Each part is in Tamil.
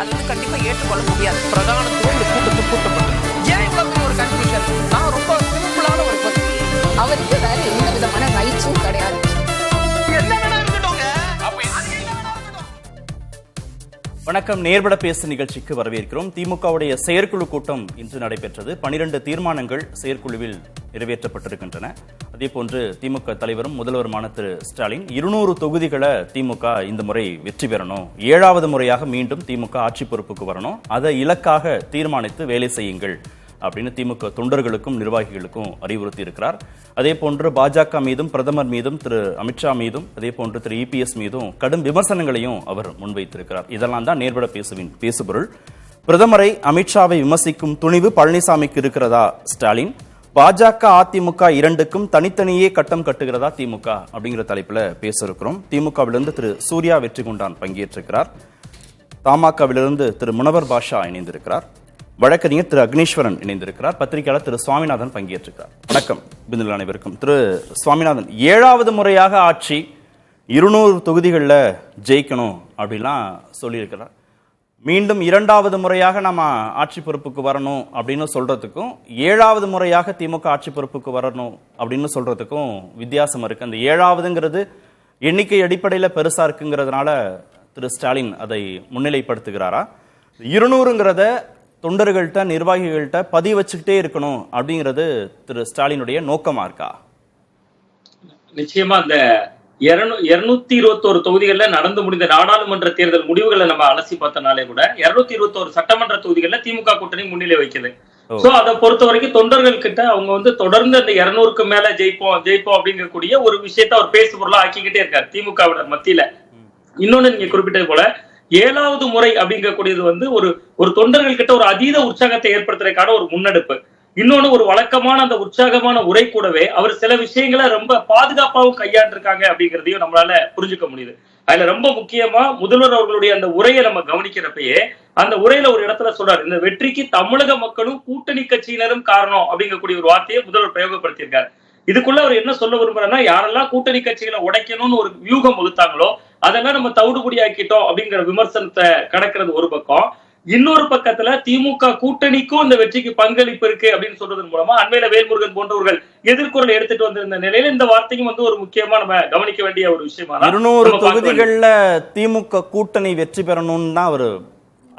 அது வந்து கண்டிப்பா ஏற்றுக்கொள்ள முடியாது. பிரதானத்துவம் இந்த கூட்டத்துக்கு கூட்டப்பட்டது. ஏன் இவ்வளவு பெரிய ஒரு கன்ஃபியூஷன்? நான் ரொம்ப சிம்பிளான ஒரு கொஸ்டின். அவருக்கு வேற எந்த விதமான ரைட்ஸும் கிடையாது. வணக்கம். நேர்பட பேசு நிகழ்ச்சிக்கு வரவேற்கிறோம். திமுகவுடைய செயற்குழு கூட்டம் இன்று நடைபெற்றது. 12 தீர்மானங்கள் செயற்குழுவில் நிறைவேற்றப்பட்டிருக்கின்றன. அதேபோன்று திமுக தலைவரும் முதல்வருமான திரு ஸ்டாலின் 200 தொகுதிகளை திமுக இந்த முறை வெற்றி பெறணும், 7வது முறையாக மீண்டும் திமுக ஆட்சி பொறுப்புக்கு வரணும், அதை இலக்காக தீர்மானித்து வேலை செய்யுங்கள் அப்படின்னு திமுக தொண்டர்களுக்கும் நிர்வாகிகளுக்கும் அறிவுறுத்தி இருக்கிறார். அதே போன்று பாஜக மீதும் பிரதமர் மீதும் திரு அமித்ஷா மீதும் அதே போன்று திரு இபிஎஸ் மீதும் கடும் விமர்சனங்களையும் அவர் முன்வைத்திருக்கிறார். இதெல்லாம் தான் நேர்பட பேசுவின் பேசுபொருள். பிரதமரை அமித்ஷாவை விமர்சிக்கும் துணிவு பழனிசாமிக்கு இருக்கிறதா ஸ்டாலின்? பாஜக அதிமுக இரண்டுக்கும் தனித்தனியே கட்டம் கட்டுகிறதா திமுக அப்படிங்கிற தலைப்புல பேச இருக்கிறோம். திமுகவிலிருந்து திரு சூர்யா வெற்றிகொண்டான் பங்கேற்றிருக்கிறார். தமாகவிலிருந்து திரு முனவர் பாஷா இணைந்திருக்கிறார். வழக்கறிஞர் திரு அக்னீஸ்வரன் இணைந்திருக்கிறார். பத்திரிகையாளர் திரு சுவாமிநாதன் பங்கேற்றிருக்கிறார். வணக்கம் பிந்துல் அனைவருக்கும். திரு சுவாமிநாதன், 7வது முறையாக ஆட்சி 200 தொகுதிகளில் ஜெயிக்கணும் அப்படின்லாம் சொல்லியிருக்கிறார். மீண்டும் 2வது முறையாக நம்ம ஆட்சி பொறுப்புக்கு வரணும் அப்படின்னு சொல்றதுக்கும் 7வது முறையாக திமுக ஆட்சி பொறுப்புக்கு வரணும் அப்படின்னு சொல்றதுக்கும் வித்தியாசம் இருக்கு. அந்த 7வதுங்கிறது எண்ணிக்கை அடிப்படையில் பெருசா இருக்குங்கிறதுனால திரு ஸ்டாலின் அதை முன்னிலைப்படுத்துகிறாரா? 200ங்கிறத தொண்டர்கள்ட்ட நிர்வாகிகள்கிட்ட பதிவு வச்சுக்கிட்டே இருக்கணும் அப்படிங்கிறது திரு ஸ்டாலினுடைய நோக்கமா இருக்கா? நிச்சயமா அந்த 221 தொகுதிகள்ல நடந்து முடிந்த நாடாளுமன்ற தேர்தல் முடிவுகளை நம்ம அலசி பார்த்தனாலே கூட 221 சட்டமன்ற தொகுதிகள்ல திமுக கூட்டணி முன்னிலை வைக்குது. சோ அதை பொறுத்த வரைக்கும் தொண்டர்கள் கிட்ட அவங்க வந்து தொடர்ந்து அந்த 200க்கு மேல ஜெயிப்போம் அப்படிங்கக்கூடிய ஒரு விஷயத்த அவர் பேசு பொருளா ஆக்கிக்கிட்டே இருக்காரு திமுகவினர் மத்தியில. இன்னொன்னு நீங்க குறிப்பிட்டது போல 7வது முறை அப்படிங்கக்கூடியது வந்து ஒரு தொண்டர்கள் கிட்ட ஒரு அதீத உற்சாகத்தை ஏற்படுத்துறதுக்கான ஒரு முன்னெடுப்பு. இன்னொன்னு ஒரு வழக்கமான அந்த உற்சாகமான உரை கூடவே அவர் சில விஷயங்களை ரொம்ப பாதுகாப்பாகவும் கையாண்டிருக்காங்க அப்படிங்கிறதையும் நம்மளால புரிஞ்சுக்க முடியுது. அதுல ரொம்ப முக்கியமா முதல்வர் அவர்களுடைய அந்த உரையை நம்ம கவனிக்கிறப்பயே அந்த உரையில ஒரு இடத்துல சொல்றாரு, இந்த வெற்றிக்கு தமிழக மக்களும் கூட்டணி கட்சியினரும் காரணம் அப்படிங்கக்கூடிய ஒரு வார்த்தையை முதல்வர் பிரயோகப்படுத்தியிருக்காரு. இதுக்குள்ள அவர் என்ன சொல்ல விரும்புறாருன்னா, யாரெல்லாம் கூட்டணி கட்சிகளை உடைக்கணும்னு ஒரு வியூகம் வகுத்தாங்களோ அதெல்லாம் நம்ம தவிடுபடி ஆக்கிட்டோம் அப்படிங்கிற விமர்சனத்தை கடக்கிறது ஒரு பக்கம். இன்னொரு பக்கத்துல திமுக கூட்டணிக்கும் இந்த வெற்றிக்கு பங்களிப்பு இருக்கு அப்படின்னு சொல்றதன் மூலமா அண்மையில வேல்முருகன் போன்றவர்கள் எதிர்குரல் எடுத்துட்டு வந்திருந்த நிலையில இந்த வார்த்தையும் வந்து ஒரு முக்கியமா நம்ம கவனிக்க வேண்டிய ஒரு விஷயமா 200 தொகுதிகள்ல திமுக கூட்டணி வெற்றி பெறணும்னு தான் அவரு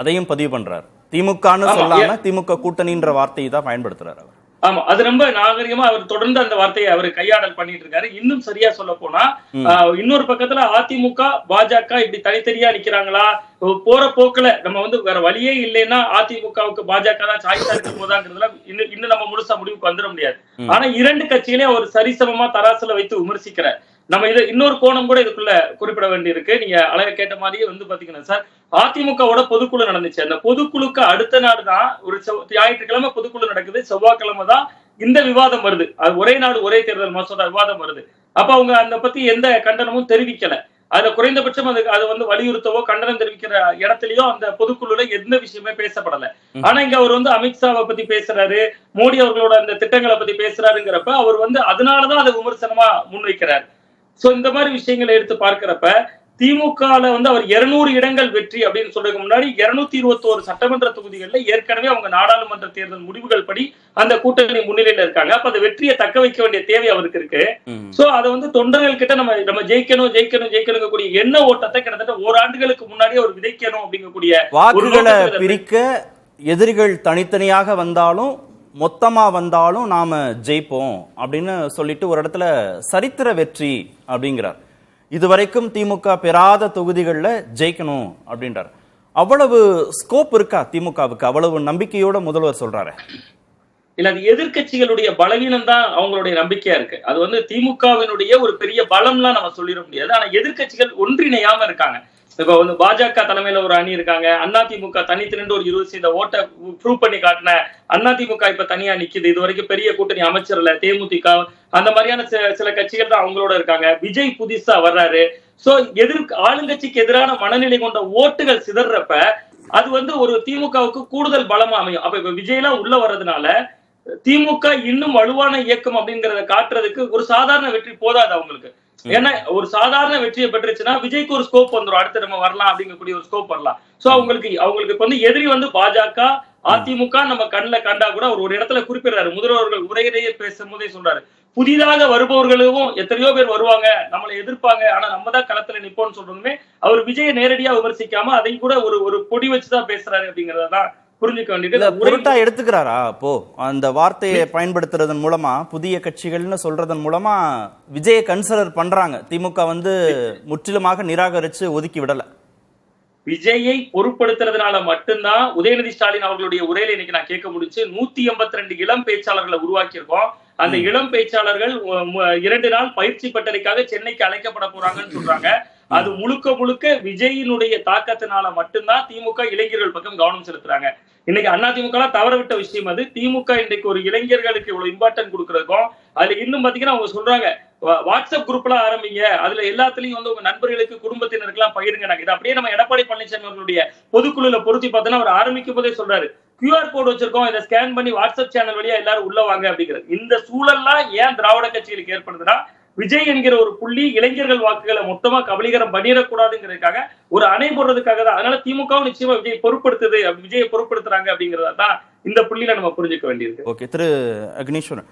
அதையும் பதிவு பண்றாரு. திமுகன்னு சொல்லாம திமுக கூட்டணின்ற வார்த்தையை தான் பயன்படுத்துறாரு அவர். ஆமா, அது ரொம்ப நாகரிகமா அவர் தொடர்ந்து அந்த வார்த்தையை அவர் கையாடல் பண்ணிட்டு இருக்காரு. இன்னும் சரியா சொல்ல போனா இன்னொரு பக்கத்துல அதிமுக பாஜக இப்படி தனித்தனியா நிக்கிறாங்களா, போற போக்குல நம்ம வந்து வேற வழியே இல்லைன்னா அதிமுகவுக்கு பாஜக தான் சாய்ஸா இருக்கும் போதாங்கிறதுல இன்னும் நம்ம முழுசா முடிவுக்கு வந்துட முடியாது. ஆனா 2 கட்சியிலே அவர் சரிசமமா தராசுல வைத்து விமர்சிக்கிறார். நம்ம இதை இன்னொரு கோணம் கூட இதுக்குள்ள குறிப்பிட வேண்டி இருக்கு. நீங்க அழகா கேட்ட மாதிரியே வந்து பாத்தீங்கன்னா சார், அதிமுகவோட பொதுக்குழு நடந்துச்சு. அந்த பொதுக்குழுக்கு அடுத்த நாடு தான் ஒரு ஞாயிற்றுக்கிழமை பொதுக்குழு நடக்குது, செவ்வாய்க்கிழமை தான் இந்த விவாதம் வருது. அது ஒரே நாடு ஒரே தேர்தல் மசோதா விவாதம் வருது. அப்ப அவங்க அதை பத்தி எந்த கண்டனமும் தெரிவிக்கல. அதுல குறைந்தபட்சம் அது வந்து வலியுறுத்தவோ கண்டனம் தெரிவிக்கிற இடத்துலயோ அந்த பொதுக்குழுல எந்த விஷயமே பேசப்படல. ஆனா இங்க அவர் வந்து அமித்ஷாவை பத்தி பேசுறாரு, மோடி அவர்களோட அந்த திட்டங்களை பத்தி பேசுறாருங்கிறப்ப அவர் வந்து அதனாலதான் அதை விமர்சனமா முன்வைக்கிறார். சோ இந்த மாதிரி விஷயங்களை எடுத்து பார்க்கிறப்ப திமுகல வந்து அவர் 200 இடங்கள் வெற்றி அப்படின்னு சொல்றதுக்கு முன்னாடி 221 சட்டமன்ற தொகுதிகள்ல ஏற்கனவே அவங்க நாடாளுமன்ற தேர்தல் முடிவுகள் படி அந்த கூட்டணி முன்னிலையில இருக்காங்க. அப்ப அந்த வெற்றியை தக்க வைக்க வேண்டிய தேவை அவருக்கு இருக்கு. சோ அதை வந்து தொண்டர்கள் கிட்ட நம்ம ஜெயிக்கணும் எண்ண ஓட்டத்தை கிட்டத்தட்ட ஓராண்டுகளுக்கு முன்னாடி அவர் விதைக்கணும் அப்படிங்கக்கூடிய வாக்குகளை பிரிக்க எதிரிகள் தனித்தனியாக வந்தாலும் மொத்தமா வந்தாலும் நாம ஜெயிப்போம் அப்படின்னு சொல்லிட்டு ஒரு இடத்துல சரித்திர வெற்றி அப்படிங்கிறார். இதுவரைக்கும் திமுக பெறாத தொகுதிகளில் ஜெயிக்கணும் அப்படின்றார். அவ்வளவு ஸ்கோப் இருக்கா திமுகவுக்கு? அவ்வளவு நம்பிக்கையோட முதல்வர் சொல்றாரு. இல்ல, அது எதிர்கட்சிகளுடைய பலவீனம் தான் அவங்களுடைய நம்பிக்கையா இருக்கு. அது வந்து திமுகவினுடைய ஒரு பெரிய பலம்லாம் நம்ம சொல்லிட முடியாது. ஆனா எதிர்கட்சிகள் ஒன்றிணையாம இருக்காங்க. இப்ப வந்து பாஜக தலைமையில ஒரு அணி இருக்காங்க, அதிமுக தனித்து நின்று ஒரு 20% ஓட்டை ப்ரூவ் பண்ணி காட்டின அதிமுக இப்ப தனியா நிக்குது. இது வரைக்கும் பெரிய கூட்டணி அமைச்சர்ல தேமுதிக அந்த மாதிரியான சில கட்சிகள் தான் அவங்களோட இருக்காங்க. விஜய் புதுசா வர்றாரு. சோ ஆளுங்கட்சிக்கு எதிரான மனநிலை கொண்ட ஓட்டுகள் சிதறப்ப அது வந்து ஒரு திமுகவுக்கு கூடுதல் பலமா அமையும். அப்ப இப்ப விஜய் எல்லாம் உள்ள வர்றதுனால திமுக இன்னும் வலுவான இயக்கம் அப்படிங்கறத காட்டுறதுக்கு ஒரு சாதாரண வெற்றி போதாது அவங்களுக்கு. ஏன்னா ஒரு சாதாரண வெற்றியை பெற்றுச்சுன்னா விஜய்க்கு ஒரு ஸ்கோப் வந்துடும், அடுத்து நம்ம வரலாம் அப்படிங்கக்கூடிய ஒரு ஸ்கோப் வரலாம். சோ அவங்களுக்கு இப்ப வந்து எதிரி வந்து பாஜக, அதிமுக நம்ம கண்ணுல கண்டா கூட அவர் ஒரு இடத்துல குறிப்பிடுறாரு, முதல்வர்கள் உரையிலேயே பேசும்போதே சொல்றாரு, புதிதாக வருபவர்களும் எத்தனையோ பேர் வருவாங்க, நம்மளை எதிர்ப்பாங்க, ஆனா நம்ம தான் களத்துல நிப்போம்னு சொல்றதுமே அவர் விஜயை நேரடியா விமர்சிக்காம அதை கூட ஒரு பொடி வச்சுதான் பேசுறாரு அப்படிங்கறதான் புரிஞ்சுக்க வேண்டியது. பொருட்டா எடுத்துக்கிறாரா அப்போ அந்த வார்த்தையை பயன்படுத்துறதன் மூலமா, புதிய கட்சிகள்னு சொல்றதன் மூலமா விஜயை கன்சிடர் பண்றாங்க, திமுக வந்து முற்றிலுமாக நிராகரிச்சு ஒதுக்கி விடல? விஜயை பொருட்படுத்துறதுனால மட்டும்தான் உதயநிதி ஸ்டாலின் அவர்களுடைய உரையில இன்னைக்கு நான் கேட்க முடிச்சு 182 இளம் பேச்சாளர்களை உருவாக்கி இருக்கோம். அந்த இளம் பேச்சாளர்கள் 2 நாள் பயிற்சி பட்டறைக்காக சென்னைக்கு அழைக்கப்பட போறாங்கன்னு சொல்றாங்க. அது முழுக்க விஜயினுடைய தாக்கத்தினால மட்டும்தான் திமுக இளைஞர்கள் பக்கம் கவனம் செலுத்துறாங்க. இன்னைக்கு அதிமுக தவற விட்ட விஷயம் அது. திமுக இன்றைக்கு ஒரு இளைஞர்களுக்கு இவ்வளவு இம்பார்ட்டன்ட் கொடுக்கறதுக்கும், அதுல இன்னும் பாத்தீங்கன்னா அவங்க சொல்றாங்க, வாட்ஸ்அப் குரூப் எல்லாம் ஆரம்பிங்க, அதுல எல்லாத்துலயும் வந்து உங்க நண்பர்களுக்கு குடும்பத்தினருக்கு எல்லாம் பகிருங்க. இது அப்படியே நம்ம எடப்பாடி பழனிசாமி அவர்களுடைய பொதுக்குழுல பொருத்தி பார்த்தோன்னா அவர் ஆரம்பிக்கும் போதே சொல்றாரு, QR கோட் வச்சிருக்கோம், இதை ஸ்கேன் பண்ணி வாட்ஸ்அப் சேனல் வழியா எல்லாரும் உள்ள வாங்க அப்படிங்கிறது. இந்த சூழல்லாம் ஏன் திராவிட கட்சிகளுக்கு ஏற்படுதுன்னா, விஜய் என்கிற ஒரு புள்ளி இளைஞர்கள் வாக்குகளை மொத்தமா கபலீகரம் பண்ணிடக்கூடாதுங்கிறதுக்காக ஒரு அணை போடுறதுக்காக தான். அதனால திமுகவும் நிச்சயமா விஜய் பொறுப்படுத்துது, விஜயை பொறுப்படுத்துறாங்க அப்படிங்கறத தான் இந்த புள்ளியில நம்ம புரிஞ்சுக்க வேண்டியிருக்கு. ஓகே, திரு அக்னீஸ்வரன்,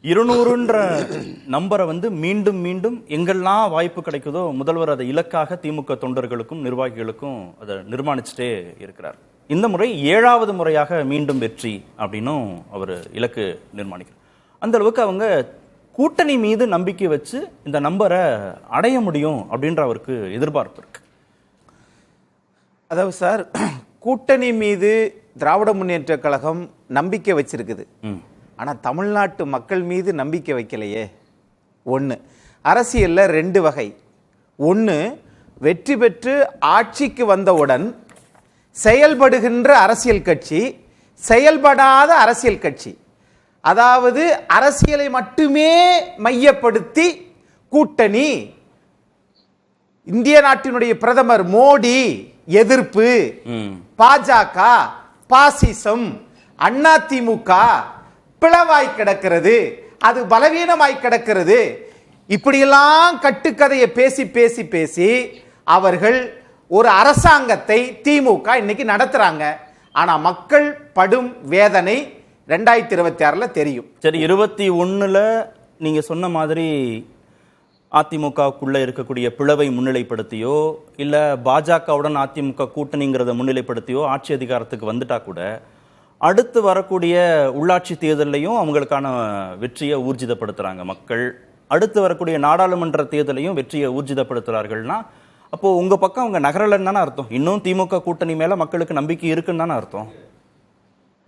200ன்ற நம்பரை வந்து மீண்டும் மீண்டும் எங்கெல்லாம் வாய்ப்பு கிடைக்குதோ முதல்வர் அதை இலக்காக திமுக தொண்டர்களுக்கும் நிர்வாகிகளுக்கும் அதை நிர்மாணிச்சுட்டே இருக்கிறார். இந்த முறை 7வது முறையாக மீண்டும் வெற்றி அப்படின்னும் அவர் இலக்கு நிர்மாணிக்கிறார். அந்த அளவுக்கு அவங்க கூட்டணி மீது நம்பிக்கை வச்சு இந்த நம்பரை அடைய முடியும் அப்படின்ற அவருக்கு எதிர்பார்ப்பு இருக்கு. அதாவது சார், கூட்டணி மீது திராவிட முன்னேற்ற கழகம் நம்பிக்கை வச்சிருக்குது. ஆனா தமிழ்நாட்டு மக்கள் மீது நம்பிக்கை வைக்கலையே. ஒன்று, அரசியல்ல 2 வகை. ஒன்று, வெற்றி பெற்று ஆட்சிக்கு வந்தவுடன் செயல்படுகின்ற அரசியல் கட்சி, செயல்படாத அரசியல் கட்சி. அதாவது அரசியலை மட்டுமே மையப்படுத்தி கூட்டணி, இந்திய நாட்டினுடைய பிரதமர் மோடி எதிர்ப்பு, பாஜக பாசிசம், அதிமுக பிளவாய் கிடக்கிறது, அது பலவீனமாய் கிடக்கிறது, இப்படியெல்லாம் கட்டுக்கதையை பேசி பேசி பேசி அவர்கள் ஒரு அரசாங்கத்தை திமுக இன்னைக்கு நடத்துறாங்க. ஆனா மக்கள் படும் வேதனை 2026 தெரியும். சரி, 21ல நீங்க சொன்ன மாதிரி அதிமுகவுக்குள்ள இருக்கக்கூடிய பிளவை முன்னிலைப்படுத்தியோ இல்ல பாஜகவுடன் அதிமுக கூட்டணிங்கிறத முன்னிலைப்படுத்தியோ ஆட்சி அதிகாரத்துக்கு வந்துட்டா கூட அடுத்து வரக்கூடிய உள்ளாட்சி தேர்தலையும் அவங்களுக்கான வெற்றியை ஊர்ஜிதப்படுத்துறாங்க மக்கள். அடுத்து வரக்கூடிய நாடாளுமன்ற தேர்தலையும் வெற்றியை ஊர்ஜிதப்படுத்துறார்கள்னா அப்போ உங்க பக்கம் அவங்க நகரலன்னு தானே அர்த்தம். இன்னும் திமுக கூட்டணி மேல மக்களுக்கு நம்பிக்கை இருக்குன்னு தானே அர்த்தம்.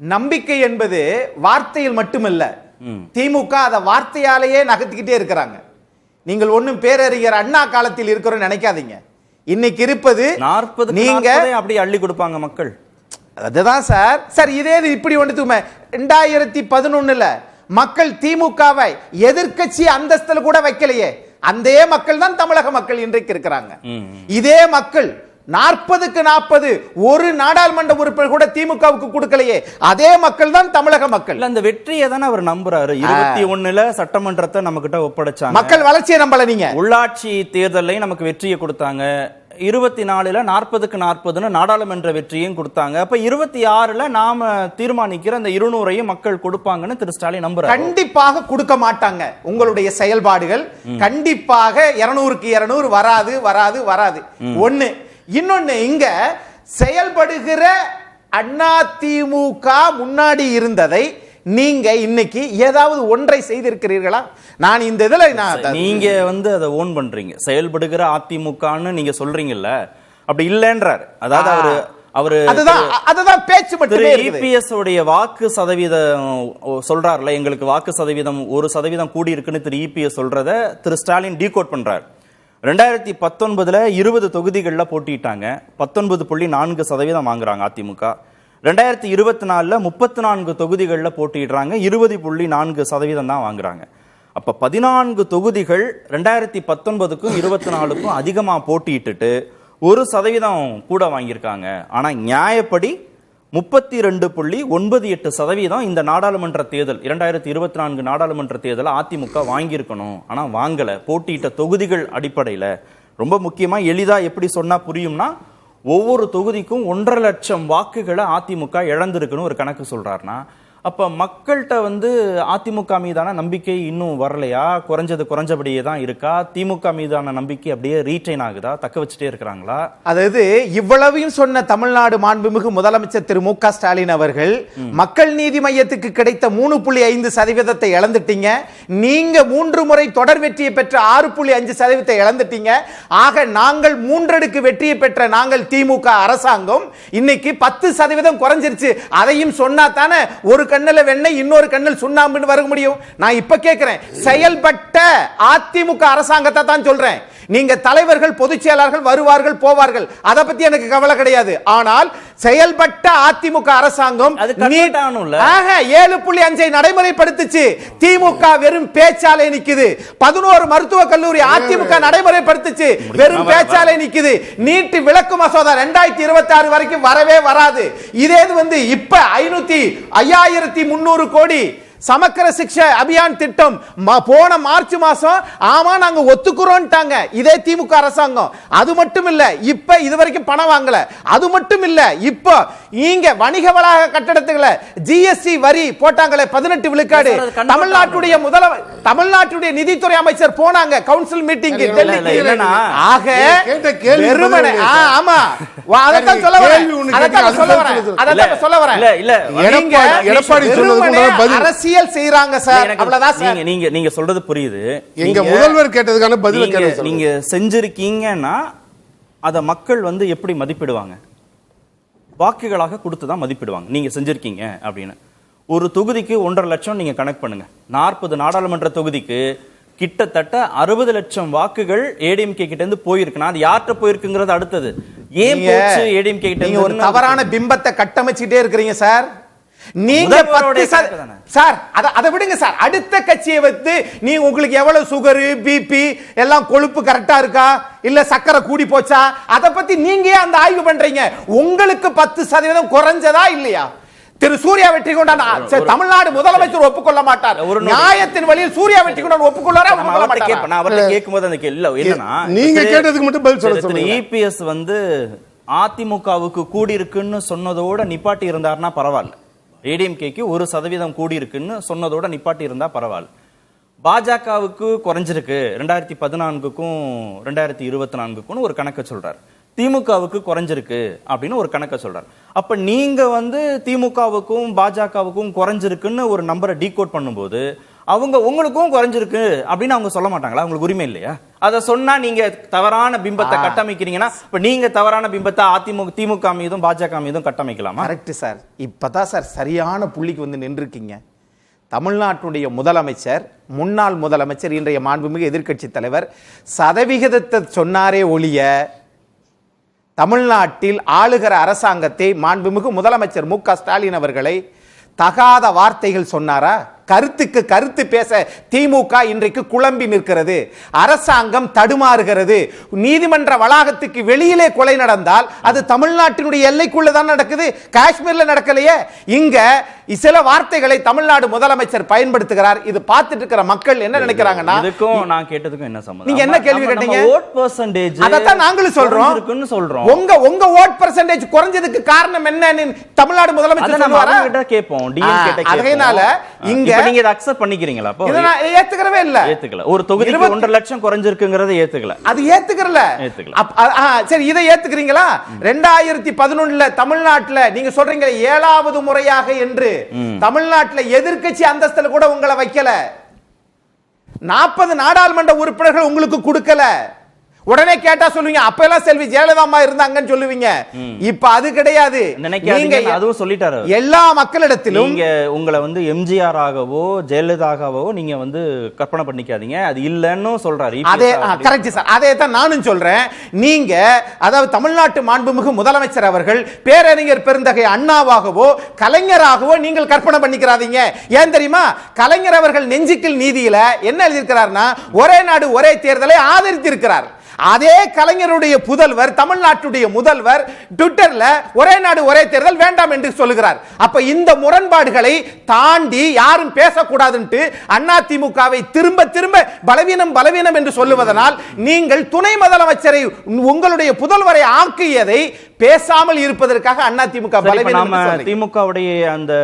நம்பிக்கை என்பது வார்த்தையில் மட்டுமல்ல, திமுக அதை வார்த்தையாலேயே நகர்த்திக்கிட்டே இருக்கிறாங்க. நீங்கள் ஒன்னும் பேரறிஞர் அண்ணா காலத்தில் இருக்கிறோம் நினைக்காதீங்க. இன்னைக்கு இருப்பது 40 நீங்க அப்படி அள்ளி கொடுப்பாங்க மக்கள். அதுதான் சார். சார் இதே இப்படி ஒன்று 2011ல மக்கள் திமுகவை எதிர்க்கட்சி அந்தஸ்தில் கூட வைக்கலையே. அந்த மக்கள் தான் தமிழக மக்கள் இன்றைக்கு இருக்கிறாங்க. இதே மக்கள் 40க்கு 40 ஒரு நாடாளுமன்ற உறுப்பினர் கூட திமுகவுக்கு கொடுக்கலையே. அதே மக்கள் தான் தமிழக மக்கள். அந்த வெற்றியை தானே அவர் நம்புறாரு. 21ல சட்டமன்றத்தை நம்ம கிட்ட ஒப்படைச்சாங்க, மக்கள் வளர்ச்சியை நம்பல. நீங்க உள்ளாட்சி தேர்தலையும் நமக்கு வெற்றியை கொடுத்தாங்க, 24ல 40க்கு 40 நாடாளுமன்ற வெற்றியும் கொடுத்தாங்க. அப்ப 26ல நாம தீர்மானிக்கிற அந்த 200ஐயும் மக்கள் கொடுப்பாங்கன்னு திரு ஸ்டாலின் நம்புறாரு. கண்டிப்பாக கொடுக்க மாட்டாங்க. உங்களுடைய செயல்பாடுகள் கண்டிப்பாக 200க்கு 200 வராது வராது வராது. ஒண்ணு. இன்னொன்னு, இங்க செயல்படுகிற அதிமுக முன்னாடி இருந்ததை நீங்க இன்னைக்கு ஏதாவது ஒன்றை செய்திருக்கிறீர்களா? நான் இந்த இதுல நீங்க வந்து அதை ஓன் பண்றீங்க, செயல்படுகிற அதிமுகன்னு நீங்க சொல்றீங்கல்ல, அப்படி இல்லன்றார். அதாவது அதுதான் பேச்சு மட்டுமே. இபிஎஸ் உடைய வாக்கு சதவீதம் சொல்றாருல, எங்களுக்கு வாக்கு சதவீதம் 1% கூடி இருக்குன்னு திரு இபிஎஸ் சொல்றத திரு ஸ்டாலின் டீகோட் பண்றாரு. 2019ல 20 தொகுதிகள்ல போட்டிட்டாங்க, 19.4% வாங்குறாங்க அதிமுக. 2024ல 34 தொகுதிகள்ல போட்டிடுறாங்க, 20.4% தான் வாங்குறாங்க. அப்ப 14 தொகுதிகள் 2019க்கும் 24க்கும் அதிகமா போட்டிட்டு 1% கூட வாங்கியிருக்காங்க. ஆனா நியாயப்படி 32.98% இந்த நாடாளுமன்ற தேர்தல் 2024 நாடாளுமன்ற தேர்தல் அதிமுக வாங்கியிருக்கணும். ஆனா வாங்கல. போட்டியிட்ட தொகுதிகள் அடிப்படையில ரொம்ப முக்கியமா எளிதா எப்படி சொன்னா புரியும்னா, ஒவ்வொரு தொகுதிக்கும் 1.5 லட்சம் வாக்குகளை அதிமுக இழந்திருக்குன்னு ஒரு கணக்கு சொல்றாருன்னா, அப்ப மக்கள்கிட்ட வந்து அதிமுக மீதான நம்பிக்கை இன்னும் வரலையா? குறைஞ்சபடியே தான் இருக்கா? திமுக மீதான நம்பிக்கை அப்படியே ரீட்டைன் ஆகுதா? தக்க வச்சுட்டே இருக்கிறாங்களா? அதாவது இவ்வளவையும் சொன்ன தமிழ்நாடு மாண்புமிகு முதலமைச்சர் திரு மு.க. ஸ்டாலின் அவர்கள் மக்கள் நீதி மையத்துக்கு கிடைத்த 3.5% இழந்துட்டீங்க. நீங்க 3 முறை தொடர் வெற்றியை பெற்ற 6.5% இழந்துட்டீங்க. ஆக நாங்கள் 3 அடுக்கு வெற்றியை பெற்ற நாங்கள் திமுக அரசாங்கம் இன்னைக்கு 10% குறைஞ்சிருச்சு. அதையும் சொன்னா தானே ஒரு கண்ணுல வெண்ணெய் இன்னொரு கண்ணில் சுண்ணாம்புன்னு வர முடியும். நான் இப்ப கேட்கிறேன், செயல்பட்ட அதிமுக அரசாங்கத்தை தான் சொல்றேன். நீங்க தலைவர்கள் பொதுச் செயலாளர்கள் வருவார்கள் போவார்கள், அதை பத்தி எனக்கு கவலை கிடையாது. ஆனால் செயல்பட்ட அதிமுக அரசாங்கம் 7.5 நடைமுறைப்படுத்துச்சு. திமுக வெறும் பேச்சாலே நிக்குது. 11 மருத்துவக் கல்லூரி அதிமுக நடைமுறைப்படுத்துச்சு, வெறும் பேச்சாலே நிக்குது. நீட் விலக்கு மசோதா 2026 வரைக்கும் வரவே வராது. இதே வந்து இப்ப 5300 கோடி சமக்கர சிக்ஷா அபியான் திட்டம் போன மார்ச் மாசம் ஆமா நாங்க ஒத்துக்குறோம்ட்டாங்க இதே திமுக அரசாங்கம். அது மட்டும் இல்ல, இப்ப இதுவரைக்கும் பணம் வாங்கல. அது மட்டும் இல்ல, இப்ப நீங்க வணிக வளாக கட்டடத்துகளை ஜிஎஸ்டி வரி போட்டாங்களே 18 விழுக்காடு. தமிழ்நாட்டுடைய நிதித்துறை அமைச்சர் போனாங்க கவுன்சில் மீட்டிங் டெல்லிக்கு. ஆக வெறுமனே ஆமா அதத்தான் சொல்ல வரேன். அரசியல் செய்றாங்க சார், அவ்வளவுதான் சார். நீங்க சொல்றது புரியுது. எங்க முதல்வர் கேட்டதுக்கான பதில் நீங்க செஞ்சிருக்கீங்கன்னா அத மக்கள் வந்து எப்படி மதிப்பிடுவாங்க? வாக்குகளாக கொடுத்துதான் மதிப்பிடுவாங்க. நீங்க செஞ்சிருக்கீங்க அப்படின்னு ஒரு தொகுதிக்கு 1.5 லட்சம் நீங்க கணக்கு பண்ணுங்க. 40 நாடாளுமன்ற தொகுதிக்கு கிட்டத்தட்ட 60 லட்சம் வாக்குகள் ஏடிஎம்கே கிட்ட இருந்து போயிருக்குன்னா அது யார்கிட்ட போயிருக்குங்கிறது அடுத்தது. ஏன் போச்சு ஏடிஎம்கே கிட்ட? நீங்க ஒரு தவறான பிம்பத்தை கட்டமைச்சிட்டே இருக்கிறீங்க சார். நீங்க சார் அதை விடுங்க சார். அடுத்த கட்சியை வைத்து நீ உங்களுக்கு எவ்வளவு சுகர் பிபி எல்லாம் கொழுப்பு கரெக்டா இருக்கா இல்ல சக்கரை கூடி போச்சா அதை பத்தி நீங்க அந்த ஆய்வு பண்றீங்க. உங்களுக்கு 10% குறைஞ்சதா இல்லையா? திரு சூர்யா வெற்றி கொண்டான் தமிழ்நாடு முதலமைச்சர் ஒப்புக்கொள்ள மாட்டார். நியாயத்தின் வழியில் சூர்யா வெற்றி கொண்டான் ஒப்புக்கொள்ளாரா? நீங்க கேட்டதுக்கு மட்டும் பதில் சொல்லுங்க. இபிஎஸ் வந்து அதிமுகவுக்கு கூடி இருக்குன்னு சொன்னதோட நிப்பாட்டி இருந்தாருன்னா பரவாயில்ல. ஏடிஎம்கேக்கு 1% கூடி இருக்குன்னு சொன்னதோட நிப்பாட்டி இருந்தா பரவாயில்ல. பாஜகவுக்கு குறைஞ்சிருக்கு 2014க்கும் 2024க்கும் ஒரு கணக்கு சொல்றாரு. திமுகவுக்கு குறைஞ்சிருக்கு அப்படின்னு ஒரு கணக்க சொல்றாரு. அப்ப நீங்க வந்து திமுகவுக்கும் பாஜகவுக்கும் குறைஞ்சிருக்குன்னு ஒரு நம்பரை டீகோட் பண்ணும்போது அவங்க உங்களுக்கும் குறைஞ்சிருக்கு அப்படின்னு அவங்க சொல்ல மாட்டாங்களா? உங்களுக்கு உரிமை இல்லையா? அதை சொன்னா நீங்க தவறான பிம்பத்தை கட்டமைக்கிறீங்கன்னா இப்ப நீங்க தவறான பிம்பத்தை திமுக மீதும் பாஜக மீதும் கட்டமைக்கலாமா? Correct sir. இப்பதான் சார் சரியான புள்ளிக்கு வந்து நின்றுருக்கீங்க. தமிழ்நாட்டுடைய முதலமைச்சர், முன்னாள் முதலமைச்சர், இன்றைய மாண்புமிகு எதிர்க்கட்சி தலைவர் சதவிகிதத்தை சொன்னாரே ஒழிய தமிழ்நாட்டில் ஆளுகிற அரசாங்கத்தை மாண்புமிகு முதலமைச்சர் மு.க. ஸ்டாலின் அவர்களை தகாத வார்த்தைகள் சொன்னாரா? கருத்துக்கு கருத்து பேச திமுக இன்றைக்கு குழம்பி நிற்கிறது. அரசாங்கம் தடுமாறுகிறது. நீதிமன்ற வளாகத்துக்கு வெளியிலே கொலை நடந்தால் அது தமிழ்நாட்டினுடைய எல்லைக்குள்ள தான் நடக்குது, காஷ்மீர்ல நடக்கலையே. இங்க சில வார்த்தைகளை தமிழ்நாடு முதலமைச்சர் பயன்படுத்துகிறார். இது பார்த்துட்டு இருக்கிற மக்கள் என்ன நினைக்கிறாங்கன்னா, இதுக்கும் நான் கேட்டதுக்கும் என்ன சம்பந்தம்? நீங்க என்ன கேள்வி கேட்டீங்க? ஓட் பெர்சன்டேஜ் அதத்தான் நாங்களும் சொல்றோம். உங்க ஓட் பெர்சன்டேஜ் குறைஞ்சதுக்கு காரணம் என்னன்னு தமிழ்நாடு முதலமைச்சர் சொல்லுவாரா? கேட்போம். டிஎம் கேட்ட அதனால இங்க நீங்க இத அக்செப்ட் பண்ணிக்கிறீங்களா? அப்போ இத நான் ஏத்துக்கறவே இல்ல. ஏத்துக்கல. ஒரு தொகுதிக்கு 1.5 லட்சம் குறைஞ்சிருக்குங்கறத ஏத்துக்கல. அது ஏத்துக்கறல. சரி, இத ஏத்துக்கிறீங்களா? 2011ல தமிழ்நாட்டுல நீங்க சொல்றீங்க 7வது முறையாக என்று தமிழ்நாட்டுல எதிர்க்கட்சி அந்தஸ்துல கூட உங்களை வைக்கல. 40 நாடாளுமன்ற உறுப்பினர்கள் உங்களுக்கு கொடுக்கல. உடனே கேட்டா சொல்லுவீங்க அப்ப எல்லாம் செல்வி ஜெயலலிதா அம்மா இருந்தாங்கன்னு சொல்லுவீங்க. இப்ப அது கிடையாது. நீங்க அதுவும் சொல்லிட்டாரு. எல்லா மக்களிடத்திலும் நீங்க உங்களை வந்து எம்ஜிஆர் ஆகவோ ஜெயலலிதாகவோ நீங்க வந்து கற்பனை பண்ணிக்காதீங்க. அது இல்லன்னு சொல்றாரு. அதே கரெக்ட் சார். அதே தான் நானும் சொல்றேன். நீங்க அதாவது தமிழ்நாட்டு மாண்புமிகு முதலமைச்சர் அவர்கள் பேரறிஞர் பெருந்தகை அண்ணாவாகவோ கலைஞராகவோ நீங்கள் கற்பனை பண்ணிக்கிறாதீங்க. ஏன் தெரியுமா? கலைஞர் அவர்கள் நெஞ்சுக்கில் நீதியில என்ன எழுதியிருக்கிறார்னா ஒரே நாடு ஒரே தேர்தலை ஆதரித்திருக்கிறார். அதே கலைஞருடைய புதல்வர், தமிழ்நாட்டுடைய முதல்வர் ட்விட்டர்ல ஒரே நாடு ஒரே தேர்தல் வேண்டாம் என்று சொல்லுகிறார். அப்ப இந்த முரண்பாடுகளை தாண்டி யாரும் பேசக்கூடாதுன்னு அதிமுகவை திரும்ப திரும்ப பலவீனம் பலவீனம் என்று சொல்லுவதனால் நீங்கள் துணை முதலமைச்சரை உங்களுடைய புதல்வரை ஆக்கியதை பேசாமல் இருப்பதற்காக அதிமுக பலவீனம். திமுகவுடைய அந்த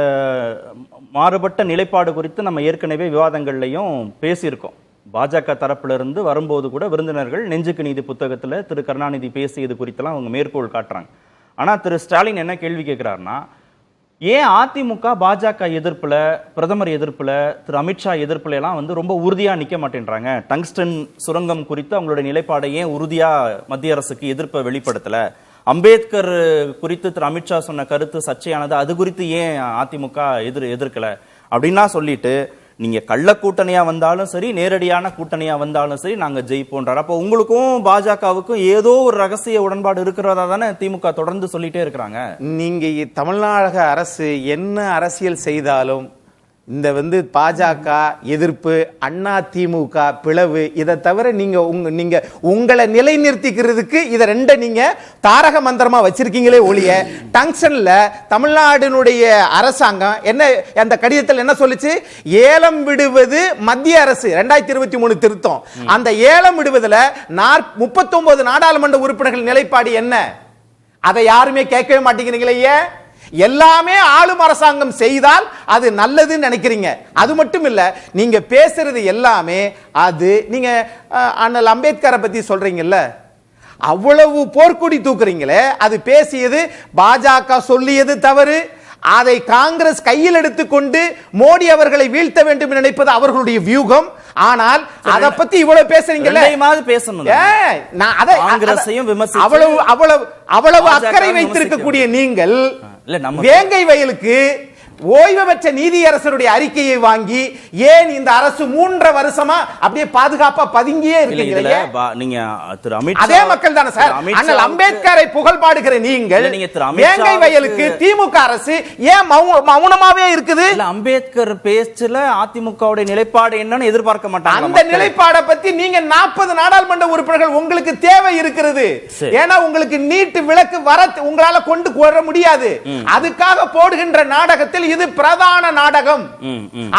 மாறுபட்ட நிலைப்பாடு குறித்து நம்ம ஏற்கனவே விவாதங்கள்லையும் பேசியிருக்கோம். பாஜக தரப்புல இருந்து வரும்போது கூட விருந்தினர்கள் நெஞ்சுக்கு நீதி புத்தகத்துல திரு கருணாநிதி பேசியது குறித்தெல்லாம் அவங்க மேற்கோள் காட்டுறாங்க. ஆனா திரு ஸ்டாலின் என்ன கேள்வி கேட்கிறாருன்னா, ஏன் அதிமுக பாஜக எதிர்ப்புல, பிரதமர் எதிர்ப்புல, திரு அமித்ஷா எதிர்ப்புல எல்லாம் ரொம்ப உறுதியா நிக்க மாட்டேன்றாங்க? டங்ஸ்டன் சுரங்கம் குறித்து அவங்களுடைய நிலைப்பாடை ஏன் உறுதியா மத்திய அரசுக்கு எதிர்ப்பை வெளிப்படுத்தல? அம்பேத்கர் குறித்து திரு அமித்ஷா சொன்ன கருத்து சர்ச்சையானது, அது குறித்து ஏன் அதிமுக எதிர்க்கல அப்படின்னா சொல்லிட்டு, நீங்க கள்ள கூட்டணியா வந்தாலும் சரி, நேரடியான கூட்டணியா வந்தாலும் சரி, நாங்க ஜெயிப்போன்றார். அப்போ உங்களுக்கும் பாஜகவுக்கும் ஏதோ ஒரு ரகசிய உடன்பாடு இருக்கிறதா தானே திமுக தொடர்ந்து சொல்லிட்டே இருக்கிறாங்க. நீங்க தமிழ்நாடு அரசு என்ன அரசியல் செய்தாலும் இந்த பாஜக எதிர்ப்பு, அண்ணா திமுக பிளவு, இதை தவிர நீங்க உங்களை நிலைநிறுத்திக்கிறதுக்கு இதை ரெண்ட நீங்க தாரக மந்திரமா வச்சிருக்கீங்களே ஒழிய, டங்ஷன்ல தமிழ்நாடுனுடைய அரசாங்கம் என்ன அந்த கடிதத்தில் என்ன சொல்லுச்சு? ஏலம் விடுவது மத்திய அரசு 2023 திருத்தம். அந்த ஏலம் விடுவதில் 39 நாடாளுமன்ற உறுப்பினர்கள் நிலைப்பாடு என்ன? அதை யாருமே கேட்கவே மாட்டேங்கிறீங்களே. எல்லாமே ஆளும் அரசாங்கம் செய்தால் அது நல்லதுன்னு நினைக்கிறீங்க. அது மட்டும் இல்ல, நீங்க பேசுறது எல்லாமே அது நீங்க அண்ணல் அம்பேத்கரை பத்தி சொல்றீங்கல்ல, அவ்வளவு போர்க்குடி தூக்குறீங்களே, அது பேசியது பாஜக சொல்லியது தவறு. அதை காங்கிரஸ் கையில் எடுத்துக்கொண்டு மோடி அவர்களை வீழ்த்த வேண்டும் நினைப்பது அவர்களுடைய வியூகம். ஆனால் அதை பத்தி இவ்வளவு பேசுறீங்கல்ல, அவ்வளவு அக்கறை வைத்திருக்கக்கூடிய நீங்கள் வேங்கை வயலுக்கு ஓய்வு பெற்ற நீதியரசருடைய அறிக்கையை வாங்கி ஏன் இந்த அரசு 3.5 வருஷமா அப்படியே பாதுகாப்பா பதுங்கியே இருக்கீங்க? நீங்க திரு அமித்ஷா, அதே மக்கள் தானே சார். அண்ணல் அம்பேத்கரை புகழ் பாடுகிற நீங்கள் வேங்கை வயலுக்கு திமுக அரசு ஏன் மௌனமாவே இருக்குது? அம்பேத்கர் பேச்சுல அதிமுகவுடைய நிலைப்பாடு என்னன்னு எதிர்பார்க்க மாட்டாங்க. அந்த நிலைப்பாடை பத்தி நீங்க 40 நாடாளுமன்ற உறுப்பினர்கள் உங்களுக்கு தேவை இருக்கிறது. ஏன்னா உங்களுக்கு நீட்டு விலக்கு வர உங்களால கொண்டு வர முடியாது. அதுக்காக போடுகின்ற நாடகத்தில் இது பிரதான நாடகம்.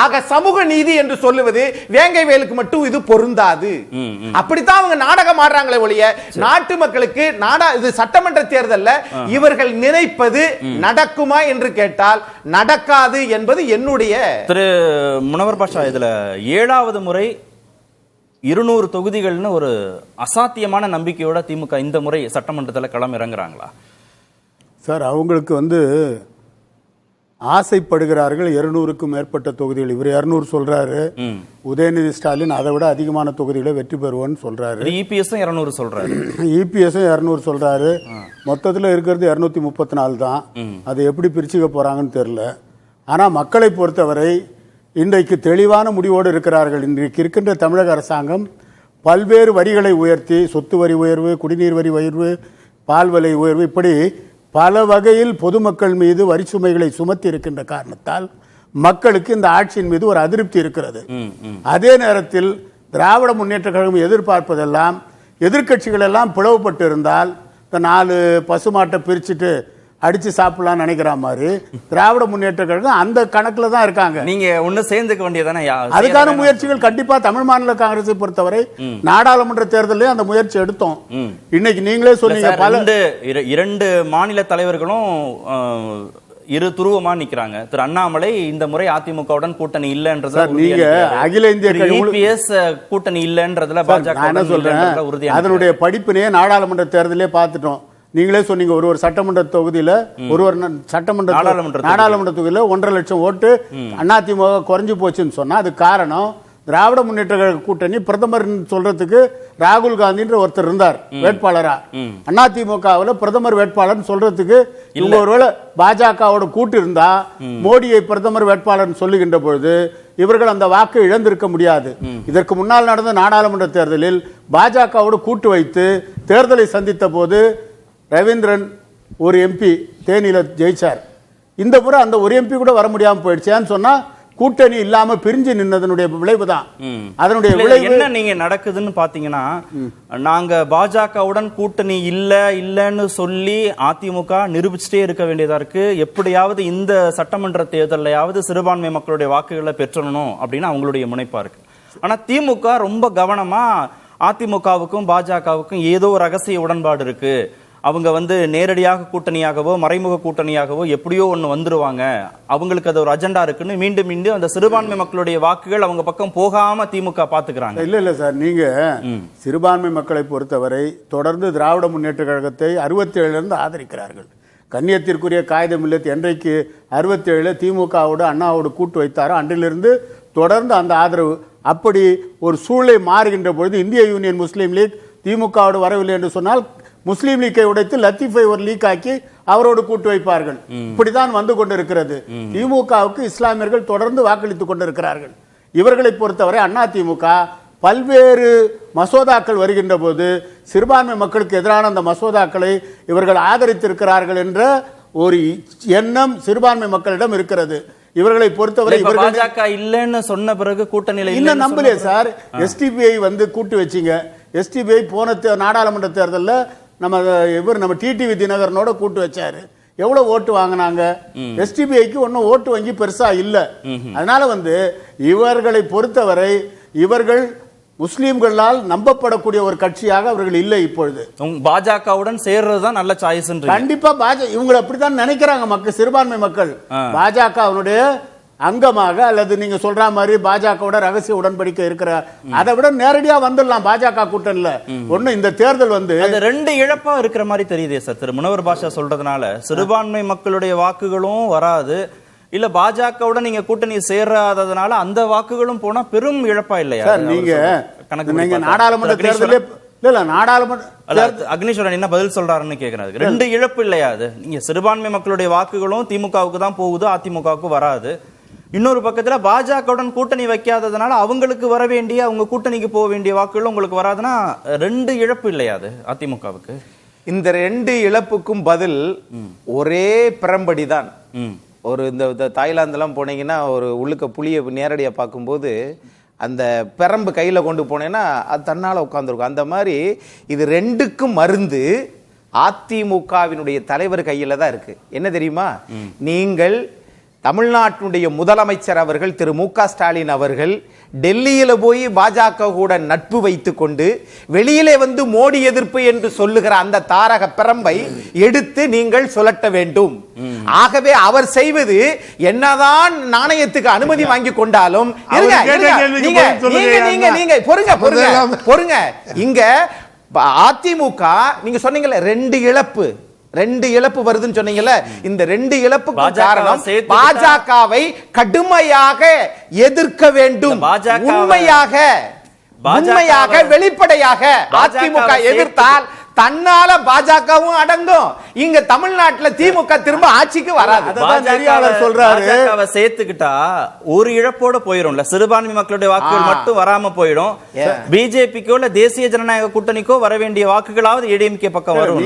ஆக சமூக நீதி என்று சொல்லுவது வேங்கை வயலுக்கு மட்டும் இது பொருந்தாது. அப்படித்தான் அவங்க நாடகம் ஆடுறாங்களே ஒழிய, நாட்டு மக்களுக்கு இது சட்டமன்ற தேர்தல்ல இவர்கள் நினைப்பது நடக்குமா என்று கேட்டால் நடக்காது என்பது என்னுடைய. திரு முனவர் பாஷா, இதுல 7வது முறை 200 தொகுதிகள்னு ஒரு அசாத்தியமான நம்பிக்கையோட திமுக இந்த முறை சட்டமன்றத்தில் களம் இறங்குறாங்களா சார்? அவங்களுக்கு ஆசைப்படுகிறார்கள் 200க்கும் மேற்பட்ட தொகுதிகள். இவர் 200 சொல்றாரு, உதயநிதி ஸ்டாலின் அதை விட அதிகமான தொகுதிகளை வெற்றி பெறுவோன்னு சொல்றாரு. இபிஎஸ் 200 சொல்றாரு, இபிஎஸ் 200 சொல்றாரு. மொத்தத்தில் இருக்கிறது 234 தான். அதை எப்படி பிரிச்சுக்க போறாங்கன்னு தெரியல. ஆனா மக்களை பொறுத்தவரை இன்றைக்கு தெளிவான முடிவோடு இருக்கிறார்கள். இன்றைக்கு இருக்கின்ற தமிழக அரசாங்கம் பல்வேறு வரிகளை உயர்த்தி, சொத்து வரி உயர்வு, குடிநீர் வரி உயர்வு, பால் விலை உயர்வு, இப்படி பல வகையில் பொதுமக்கள் மீது வரி சுமைகளை சுமத்தி இருக்கின்ற காரணத்தால் மக்களுக்கு இந்த ஆட்சியின் மீது ஒரு அதிருப்தி இருக்கிறது. அதே நேரத்தில் திராவிட முன்னேற்ற கழகம் எதிர்பார்ப்பதெல்லாம், எதிர்கட்சிகள் எல்லாம் பிளவுபட்டு இருந்தால் இந்த 4 பசுமாட்டை பிரிச்சுட்டு அடிச்சு சாப்பிடலாம் நினைக்கிற மாதிரி திராவிட முன்னேற்ற கழகம் அந்த கணக்குல தான் இருக்காங்க. நீங்க ஒண்ணு சேர்ந்துக்க வேண்டியதானே? அதுக்கான முயற்சிகள் கண்டிப்பா தமிழ் மாநில காங்கிரஸை பொறுத்தவரை நாடாளுமன்ற தேர்தலில் அந்த முயற்சி எடுத்தோம். இன்னைக்கு நீங்களே சொன்னீங்க, பல 2 மாநில தலைவர்களும் இரு துருவமா நிக்கிறாங்க. திரு அண்ணாமலை இந்த முறை அதிமுகவுடன் கூட்டணி இல்லன்றதுல, நீங்க அகில இந்திய கூட்டணி இல்லன்றதுல பாஜக என்ன சொல்றேன், அதனுடைய படிப்பினையே நாடாளுமன்ற தேர்தலே பார்த்துட்டோம். நீங்களே சொன்னீங்க, ஒரு சட்டமன்ற தொகுதியில நாடாளுமன்ற தொகுதியில 1.5 லட்சம் ஓட்டு அதிமுக குறைஞ்சு போச்சுன்னு சொன்னா அது காரணம் திராவிட முன்னேற்ற கழக கூட்டணி. பிரதமர் சொல்றதுக்கு ராகுல் காந்தின்ற ஒருத்தர் இருந்தார் வேட்பாளரா. அதிமுகவில் பிரதமர் வேட்பாளர் சொல்றதுக்கு இவங்க ஒருவேளை பாஜகவோட கூட்டு இருந்தா மோடியை பிரதமர் வேட்பாளர் சொல்லுகின்ற பொழுது இவர்கள் அந்த வாக்கை இழந்திருக்க முடியாது. இதற்கு முன்னால் நடந்த நாடாளுமன்ற தேர்தலில் பாஜகவோடு கூட்டு வைத்து தேர்தலை சந்தித்த போது ரவீந்திரன் ஒரு எம்பி தேனியில ஜெயிச்சார். இந்த முறை அந்த ஒரு எம்பி கூட வர முடியாமல் போயிடுச்சேன்னு சொன்னா கூட்டணி இல்லாம பிரிஞ்சு நின்னதனுடைய விளைவுதான். அதனுடைய விளைவு என்ன நீங்க நடக்குதுன்னு பாத்தீங்கன்னா, நாங்க பாஜகவுடன் கூட்டணி இல்லன்னு சொல்லி அதிமுக நிரூபிச்சுட்டே இருக்க வேண்டியதா இருக்கு. எப்படியாவது இந்த சட்டமன்ற தேர்தலையாவது சிறுபான்மை மக்களுடைய வாக்குகளை பெற்றணும் அப்படின்னு அவங்களுடைய முனைப்பா இருக்கு. ஆனா திமுக ரொம்ப கவனமா அதிமுகவுக்கும் பாஜகவுக்கும் ஏதோ ரகசிய உடன்பாடு இருக்கு, அவங்க நேரடியாக கூட்டணியாகவோ மறைமுக கூட்டணியாகவோ எப்படியோ ஒண்ணு வந்துருவாங்க, அவங்களுக்கு அது ஒரு அஜெண்டா இருக்குன்னு மீண்டும் மீண்டும் அந்த சிறுபான்மை மக்களுடைய வாக்குகள் அவங்க பக்கம் போகாம திமுக பாத்துக்கிறாங்க. இல்ல சார், நீங்க சிறுபான்மை மக்களை பொறுத்தவரை தொடர்ந்து திராவிட முன்னேற்ற கழகத்தை 67 ஆதரிக்கிறார்கள். கண்ணியத்திற்குரிய காகிதம் இல்லத்து என்றைக்கு 67 திமுகவோடு அண்ணாவோடு கூட்டு வைத்தாரோ அன்றிலிருந்து தொடர்ந்து அந்த ஆதரவு. அப்படி ஒரு சூழலை மாறுகின்ற பொழுது இந்திய யூனியன் முஸ்லீம் லீக் திமுகவோடு வரவில்லை என்று சொன்னால் முஸ்லீம் லீக்கை உடைத்து லத்தீஃபை ஒரு லீக் ஆக்கி அவரோடு கூட்டு வைப்பார்கள். இப்படிதான் வந்து கொண்டிருக்கிறது. திமுகவுக்கு இஸ்லாமியர்கள் தொடர்ந்து வாக்களித்துக் கொண்டிருக்கிறார்கள். இவர்களை பொறுத்தவரை அதிமுக பல்வேறு மசோதாக்கள் வருகின்ற போது சிறுபான்மை மக்களுக்கு எதிரான அந்த மசோதாக்களை இவர்கள் ஆதரித்திருக்கிறார்கள் என்ற ஒரு எண்ணம் சிறுபான்மை மக்களிடம் இருக்கிறது. இவர்களை பொறுத்தவரை பாஜக இல்லன்னு சொன்ன பிறகு கூட்டணியில இன்னும் நம்பலையே சார். எஸ்டிபிஐ கூட்டு வச்சிங்க. எஸ்டிபிஐ போன நாடாளுமன்ற தேர்தலில் நம்ம டிடிவி தினகரனோட கூட்டு வச்சாரு. எவ்வளவு ஓட்டு வாங்கினாங்க? எஸ்டிபிஐக்கு ஒன்னும் ஓட்டு வங்கி பெருசா இல்ல. அதனால இவர்களை பொறுத்தவரை இவர்கள் முஸ்லிம்களால் நம்பப்படக்கூடிய ஒரு கட்சியாக அவர்கள் இல்லை. இப்பொழுது பாஜகவுடன் சேர்றதுதான் நல்ல சாய்ஸ். கண்டிப்பா இவங்க அப்படித்தான் நினைக்கிறாங்க மக்கள், சிறுபான்மை மக்கள். பாஜக அவனுடைய அங்கமாக அல்லது நீங்க சொல்ற மாதிரி பாஜகவோட ரகசிய உடன்படிக்கை இருக்கிற அதை விட நேரடியா வந்துடலாம் பாஜக கூட்டணியில. ஒண்ணு இந்த தேர்தல் ரெண்டு இழப்பா இருக்கிற மாதிரி தெரியுதே சார். திரு முனவர் பாஷா சொல்றதுனால சிறுபான்மை மக்களுடைய வாக்குகளும் வராது, இல்ல பாஜகவுடன் நீங்க கூட்டணி சேராததுனால அந்த வாக்குகளும் போனா பெரும் இழப்பா இல்லையா? நீங்க நாடாளுமன்ற தேர்தலே அக்னீஸ்வரன் என்ன பதில் சொல்றாருன்னு கேக்குறாரு. ரெண்டு இழப்பு இல்லையா அது? நீங்க சிறுபான்மை மக்களுடைய வாக்குகளும் திமுகவுக்கு தான் போகுது, அதிமுகவுக்கு வராது. இன்னொரு பக்கத்துல பாஜகவுடன் கூட்டணி வைக்காததுனால அவங்களுக்கு வர வேண்டிய, அவங்க கூட்டணிக்கு போக வேண்டிய வாக்குகள் உங்களுக்கு வராதுன்னா ரெண்டு இழப்பு இல்லையா அது அதிமுகவுக்கு? இந்த ரெண்டு இழப்புக்கும் பதில் ஒரே பிரம்படிதான். ஒரு இந்த தாய்லாந்துலாம் போனீங்கன்னா ஒரு உள்ளுக்க புளியை நேரடியா பார்க்கும்போது அந்த பெரம்பு கையில கொண்டு போனேன்னா அது தன்னால உட்கார்ந்துருக்கும். அந்த மாதிரி இது ரெண்டுக்கும் மருந்து அதிமுகவினுடைய தலைவர் கையில தான் இருக்கு. என்ன தெரியுமா? நீங்கள் தமிழ்நாட்டினுடைய முதலமைச்சர் அவர்கள் திரு மு க ஸ்டாலின் அவர்கள் டெல்லியில போய் பாஜக கூட நட்பு வைத்துக் கொண்டு வெளியிலே மோடி எதிர்ப்பு என்று சொல்லுகிற அந்த தாரக பிரம்பை எடுத்து நீங்கள் சுழட்ட வேண்டும். ஆகவே அவர் செய்வது என்னதான் நாணயத்துக்கு அனுமதி வாங்கி கொண்டாலும் பொறுங்க. இங்க அதிமுக நீங்க சொன்னீங்கல்ல ரெண்டு இழப்பு வருதுன்னு சொன்னீங்கல்ல, இந்த ரெண்டு இழப்புக்கு காரணம் பாஜகவை கடுமையாக எதிர்க்க வேண்டும். உண்மையாக வெளிப்படையாக அதிமுக எதிர்த்தால் தன்னால பாஜகவும் அடங்கும். இங்க தமிழ்நாட்டுல திமுக திரும்ப ஆட்சிக்கு வராது. சொல்றாரு சேர்த்துக்கிட்டா ஒரு இழப்போட போயிடும்ல, சிறுபான்மை மக்களுடைய வாக்குகள் மட்டும் வராம போயிடும். பிஜேபிக்கோ இல்ல தேசிய ஜனநாயக கூட்டணிக்கோ வர வேண்டிய வாக்குகளாவது ஏடிஎம்கே பக்கம் வரும்.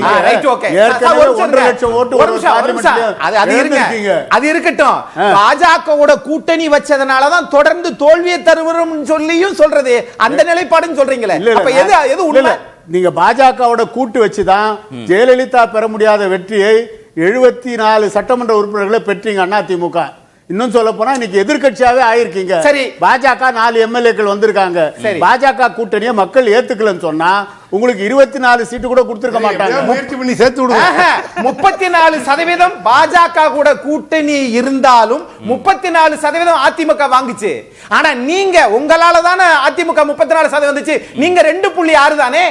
அது இருக்கட்டும். பாஜகவோட கூட்டணி வச்சதுனாலதான் தொடர்ந்து தோல்வியை தருவோம் சொல்லியும் சொல்றது அந்த நிலைப்பாடுன்னு சொல்றீங்களே, அப்ப எது உண்மை? நீங்க பாஜகவோட கூட்டு வச்சுதான் ஜெயலலிதா பெற முடியாத வெற்றியை 74 சட்டமன்ற உறுப்பினர்களை பெற்றீங்க அதிமுக. இன்னும் சொல்ல போனா இன்னைக்கு எதிர்கட்சியாவே ஆயிருக்கீங்க. சரி, பாஜக 4 எம்எல்ஏக்கள் வந்திருக்காங்க. பாஜக கூட்டணியை மக்கள் ஏத்துக்கலன்னு சொன்னா உங்களுக்கு 24 சீட்டு கூட கொடுத்திருக்க மாட்டாங்க. முயற்சி பண்ணி சேர்த்து விடுங்க. 34% பாஜக கூட கூட்டணி இருந்தாலும் 34% அதிமுக வாங்குச்சு. ஆனா நீங்க உங்களால தானே அதிமுக 34% வந்துச்சு. நீங்க 2.6 தானே.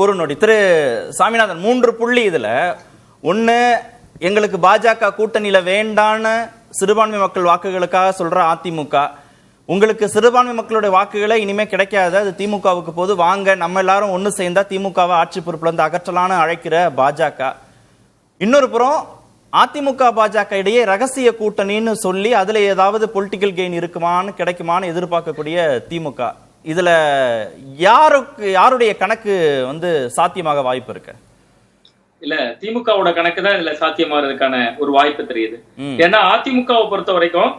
ஒரு நொடி திரு சாமிநாதன் 3 புள்ளி. இதுல ஒண்ணு, எங்களுக்கு பாஜக கூட்டணியில வேண்டான்னு சிறுபான்மை மக்கள் வாக்குகளுக்காக சொல்ற அதிமுக, உங்களுக்கு சிறுபான்மை மக்களுடைய வாக்குகளை இனிமே கிடைக்காது, அது திமுகவுக்கு போது, வாங்க நம்ம எல்லாரும் ஒண்ணு சேர்ந்தா திமுகவை ஆட்சி பொறுப்புல இருந்து அகற்றலான்னு அழைக்கிற பாஜக. இன்னொரு புறம் அதிமுக பாஜக இடையே ரகசிய கூட்டணின்னு சொல்லி அதுல ஏதாவது பொலிட்டிக்கல் கெயின் கிடைக்குமான்னு எதிர்பார்க்கக்கூடிய திமுக. இதுல யாருடைய கணக்கு சாத்தியமாக வாய்ப்பு இருக்கு? இல்ல திமுகவோட கணக்கு தான் இதுல சாத்தியமாறதுக்கான ஒரு வாய்ப்பு தெரியுது. ஏன்னா அதிமுகவை பொறுத்த வரைக்கும்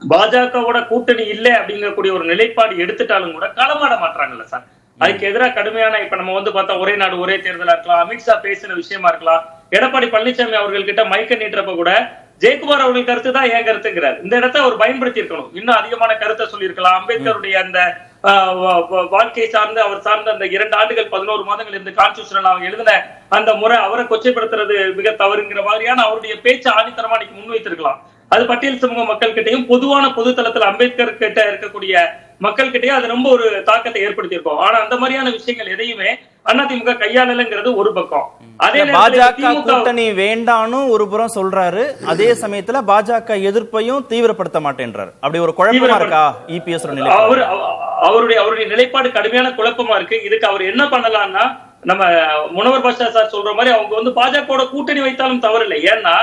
பாஜகவோட கூட்டணி இல்லை அப்படிங்கக்கூடிய ஒரு நிலைப்பாடு எடுத்துட்டாலும் கூட களமாட மாட்டாங்கல்ல சார். அதுக்கு எதிராக கடுமையான இப்ப நம்ம வந்து பார்த்தா ஒரே நாடு ஒரே தேர்தலா இருக்கலாம், அமித்ஷா பேசின விஷயமா இருக்கலாம், எடப்பாடி பழனிசாமி அவர்கள் கிட்ட மைக்க நீட்டுறப்ப கூட ஜெயக்குமார் அவர்கள் கருத்து தான் என் கருத்துங்கிறார். இந்த இடத்த அவர் பயன்படுத்தி இருக்கணும், இன்னும் அதிகமான கருத்தை சொல்லியிருக்கலாம். அம்பேத்கருடைய அந்த வாழ்க்கை சார்ந்து அவர் சார்ந்த அந்த 2 ஆண்டுகள் 11 மாதங்கள் இருந்து கான்ஸ்டியூஷன் அவங்க எழுதின அந்த முறை அவரை கொச்சைப்படுத்துறது மிக தவறுங்கிற மாதிரியான அவருடைய பேச்சு ஆணித்தரமா இன்னைக்கு முன்வைத்திருக்கலாம். அது பட்டியல் சமூக மக்கள் கிட்டையும் பொதுவான பொது தளத்துல அம்பேத்கர் கிட்ட இருக்கக்கூடிய மக்கள் கிட்டயே அது ரொம்ப ஒரு தாக்கத்தை ஏற்படுத்தியிருக்கோம். ஆனா அந்த மாதிரியான விஷயங்கள் எதையுமே அதிமுக கையாளலங்கிறது ஒரு பக்கம். அதே பாஜக கூட்டணி வேண்டான்னு ஒரு புறம் சொல்றாரு, அதே சமயத்துல பாஜக எதிர்ப்பையும் தீவிரப்படுத்த மாட்டேன்றாரு. அப்படி ஒரு குழப்பமா இருக்கா இபிஎஸ் அவருடைய நிலைப்பாடு கடுமையான குழப்பமா இருக்கு. இதுக்கு அவர் என்ன பண்ணலாம்னா, நம்ம முனவர் பாஷா சார் சொல்ற மாதிரி அவங்க வந்து பாஜக கூட்டணி வைத்தாலும் தவறில்லை. ஏன்னா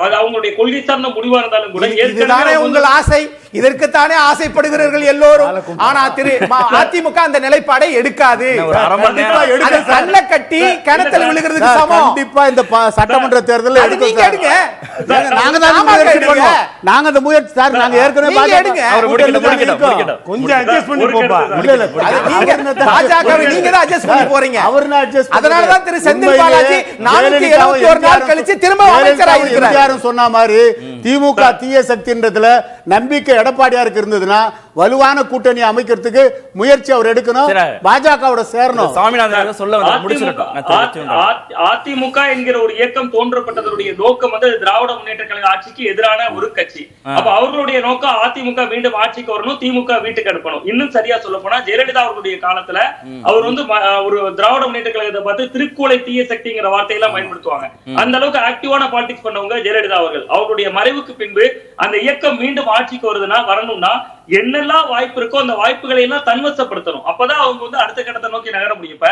அது அவங்களுடைய கொள்கை சார்ந்த முடிவா இருந்தாலும் கூட இதுதானே உங்கள் ஆசை, இதற்குத்தானே ஆசைப்படுகிறீர்கள் எல்லோரும். ஆனா அதிமுக அந்த நிலைப்பாடை எடுக்காது. கண்ணை கட்டி கிணத்துல விழுகிறதுக்கு சமம். கண்டிப்பா இந்த சட்டமன்ற தேர்தலில் நாங்க அந்த முயற்சி சார், நாங்க ஏற்கனவே கொஞ்சம் அட்ஜஸ்ட் பண்ணி போப்பா. பாஜகவை நீங்க தான் அட்ஜஸ்ட் பண்ணி போறீங்க. அதனால தான் திரு செந்தில் பாலாஜி 471 நாள் கழிச்சு திரும்ப அமைச்சராக இருக்கிறார். சொன்ன மாதிரி திமுக தீய சக்தின்றதுல நம்பிக்கை எடப்பாடியாருக்கு இருந்ததுன்னா வலுவான கூட்டணி அமைக்கிறதுக்கு முயற்சி அவர் எடுக்கணும், பாஜகவோட சேரணும். அதிமுக என்கிற ஒரு இயக்கம் தோன்றப்பட்டதனுடைய நோக்கம் வந்து திராவிட முன்னேற்ற கழக ஆட்சிக்கு எதிரான ஒரு கட்சி. அப்ப அவர்களுடைய நோக்கம் அதிமுக மீண்டும் ஆட்சிக்கு வரணும், திமுக வீட்டுக்கு அனுப்பணும். இன்னும் சரியா சொல்ல போனா ஜெயலலிதா அவர்களுடைய காலத்துல அவர் வந்து ஒரு திராவிட முன்னேற்ற கழகத்தை பார்த்து திருக்கோளை தீய சக்திங்கிற வார்த்தையெல்லாம் பயன்படுத்துவாங்க. அந்த அளவுக்கு ஆக்டிவான பாலிடிக்ஸ் பண்ணவங்க ஜெயலலிதா அவர்கள். அவருடைய மறைவுக்கு பின்பு அந்த இயக்கம் மீண்டும் ஆட்சிக்கு வருதுன்னா வரணும்னா என்னெல்லாம் வாய்ப்பு இருக்கோ அந்த வாய்ப்புகளை எல்லாம் தன்வசப்படுத்தணும். அப்பதான் அவங்க வந்து அடுத்த கட்டத்தை நோக்கி நகர முடியும். இப்ப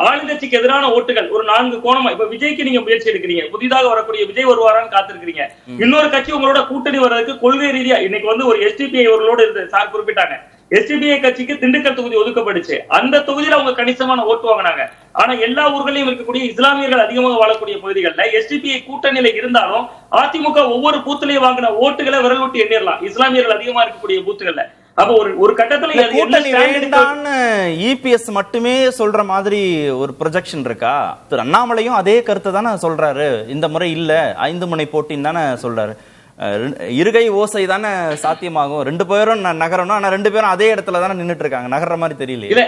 ஆளுங்கட்சிக்கு எதிரான ஓட்டுகள் ஒரு 4 கோணமா, இப்ப விஜய்க்கு நீங்க முயற்சி எடுக்கிறீங்க, புதிதாக வரக்கூடிய விஜய் வருவாரான்னு காத்திருக்கிறீங்க. இன்னொரு கட்சி உங்களோட கூட்டணி வர்றதுக்கு கொள்கை ரீதியா இன்னைக்கு வந்து ஒரு எஸ்டிபிஐ அவர்களோடு இருந்து சார் குறிப்பிட்டாங்க. எஸ்டிபிஐ கட்சிக்கு திண்டுக்கல் தொகுதி ஒதுக்கப்படுச்சு. அந்த தொகுதியில அவங்க கணிசமான ஓட்டு வாங்கினாங்க. ஆனா எல்லா ஊர்களையும் இருக்கக்கூடிய இஸ்லாமியர்கள் அதிகமாக வாழக்கூடிய பகுதிகளில் எஸ்டிபிஐ கூட்டணியில இருந்தாலும் அதிமுக ஒவ்வொரு பூத்திலையும் வாங்கின ஓட்டுகளை விரல் விட்டு எண்ணிடலாம் இஸ்லாமியர்கள் அதிகமா இருக்கக்கூடிய பூத்துகள்ல. அப்ப ஒரு கட்டத்துல கூட்டணி வேண்டான்னு இபிஎஸ் மட்டுமே சொல்ற மாதிரி ஒரு ப்ரொஜெக்ஷன் இருக்கா? திரு அண்ணாமலையும் அதே கருத்தை தானே சொல்றாரு. இந்த முறை இல்ல 5 முனை போட்டின்னு தானே சொல்றாரு. இருகை ஓசை தானே சாத்தியமாகும். 2 பேரும் நகரணும், ஆனா 2 பேரும் அதே இடத்துல தானே நின்னுட்டு இருக்காங்க. நகர்ற மாதிரி தெரியல. இல்ல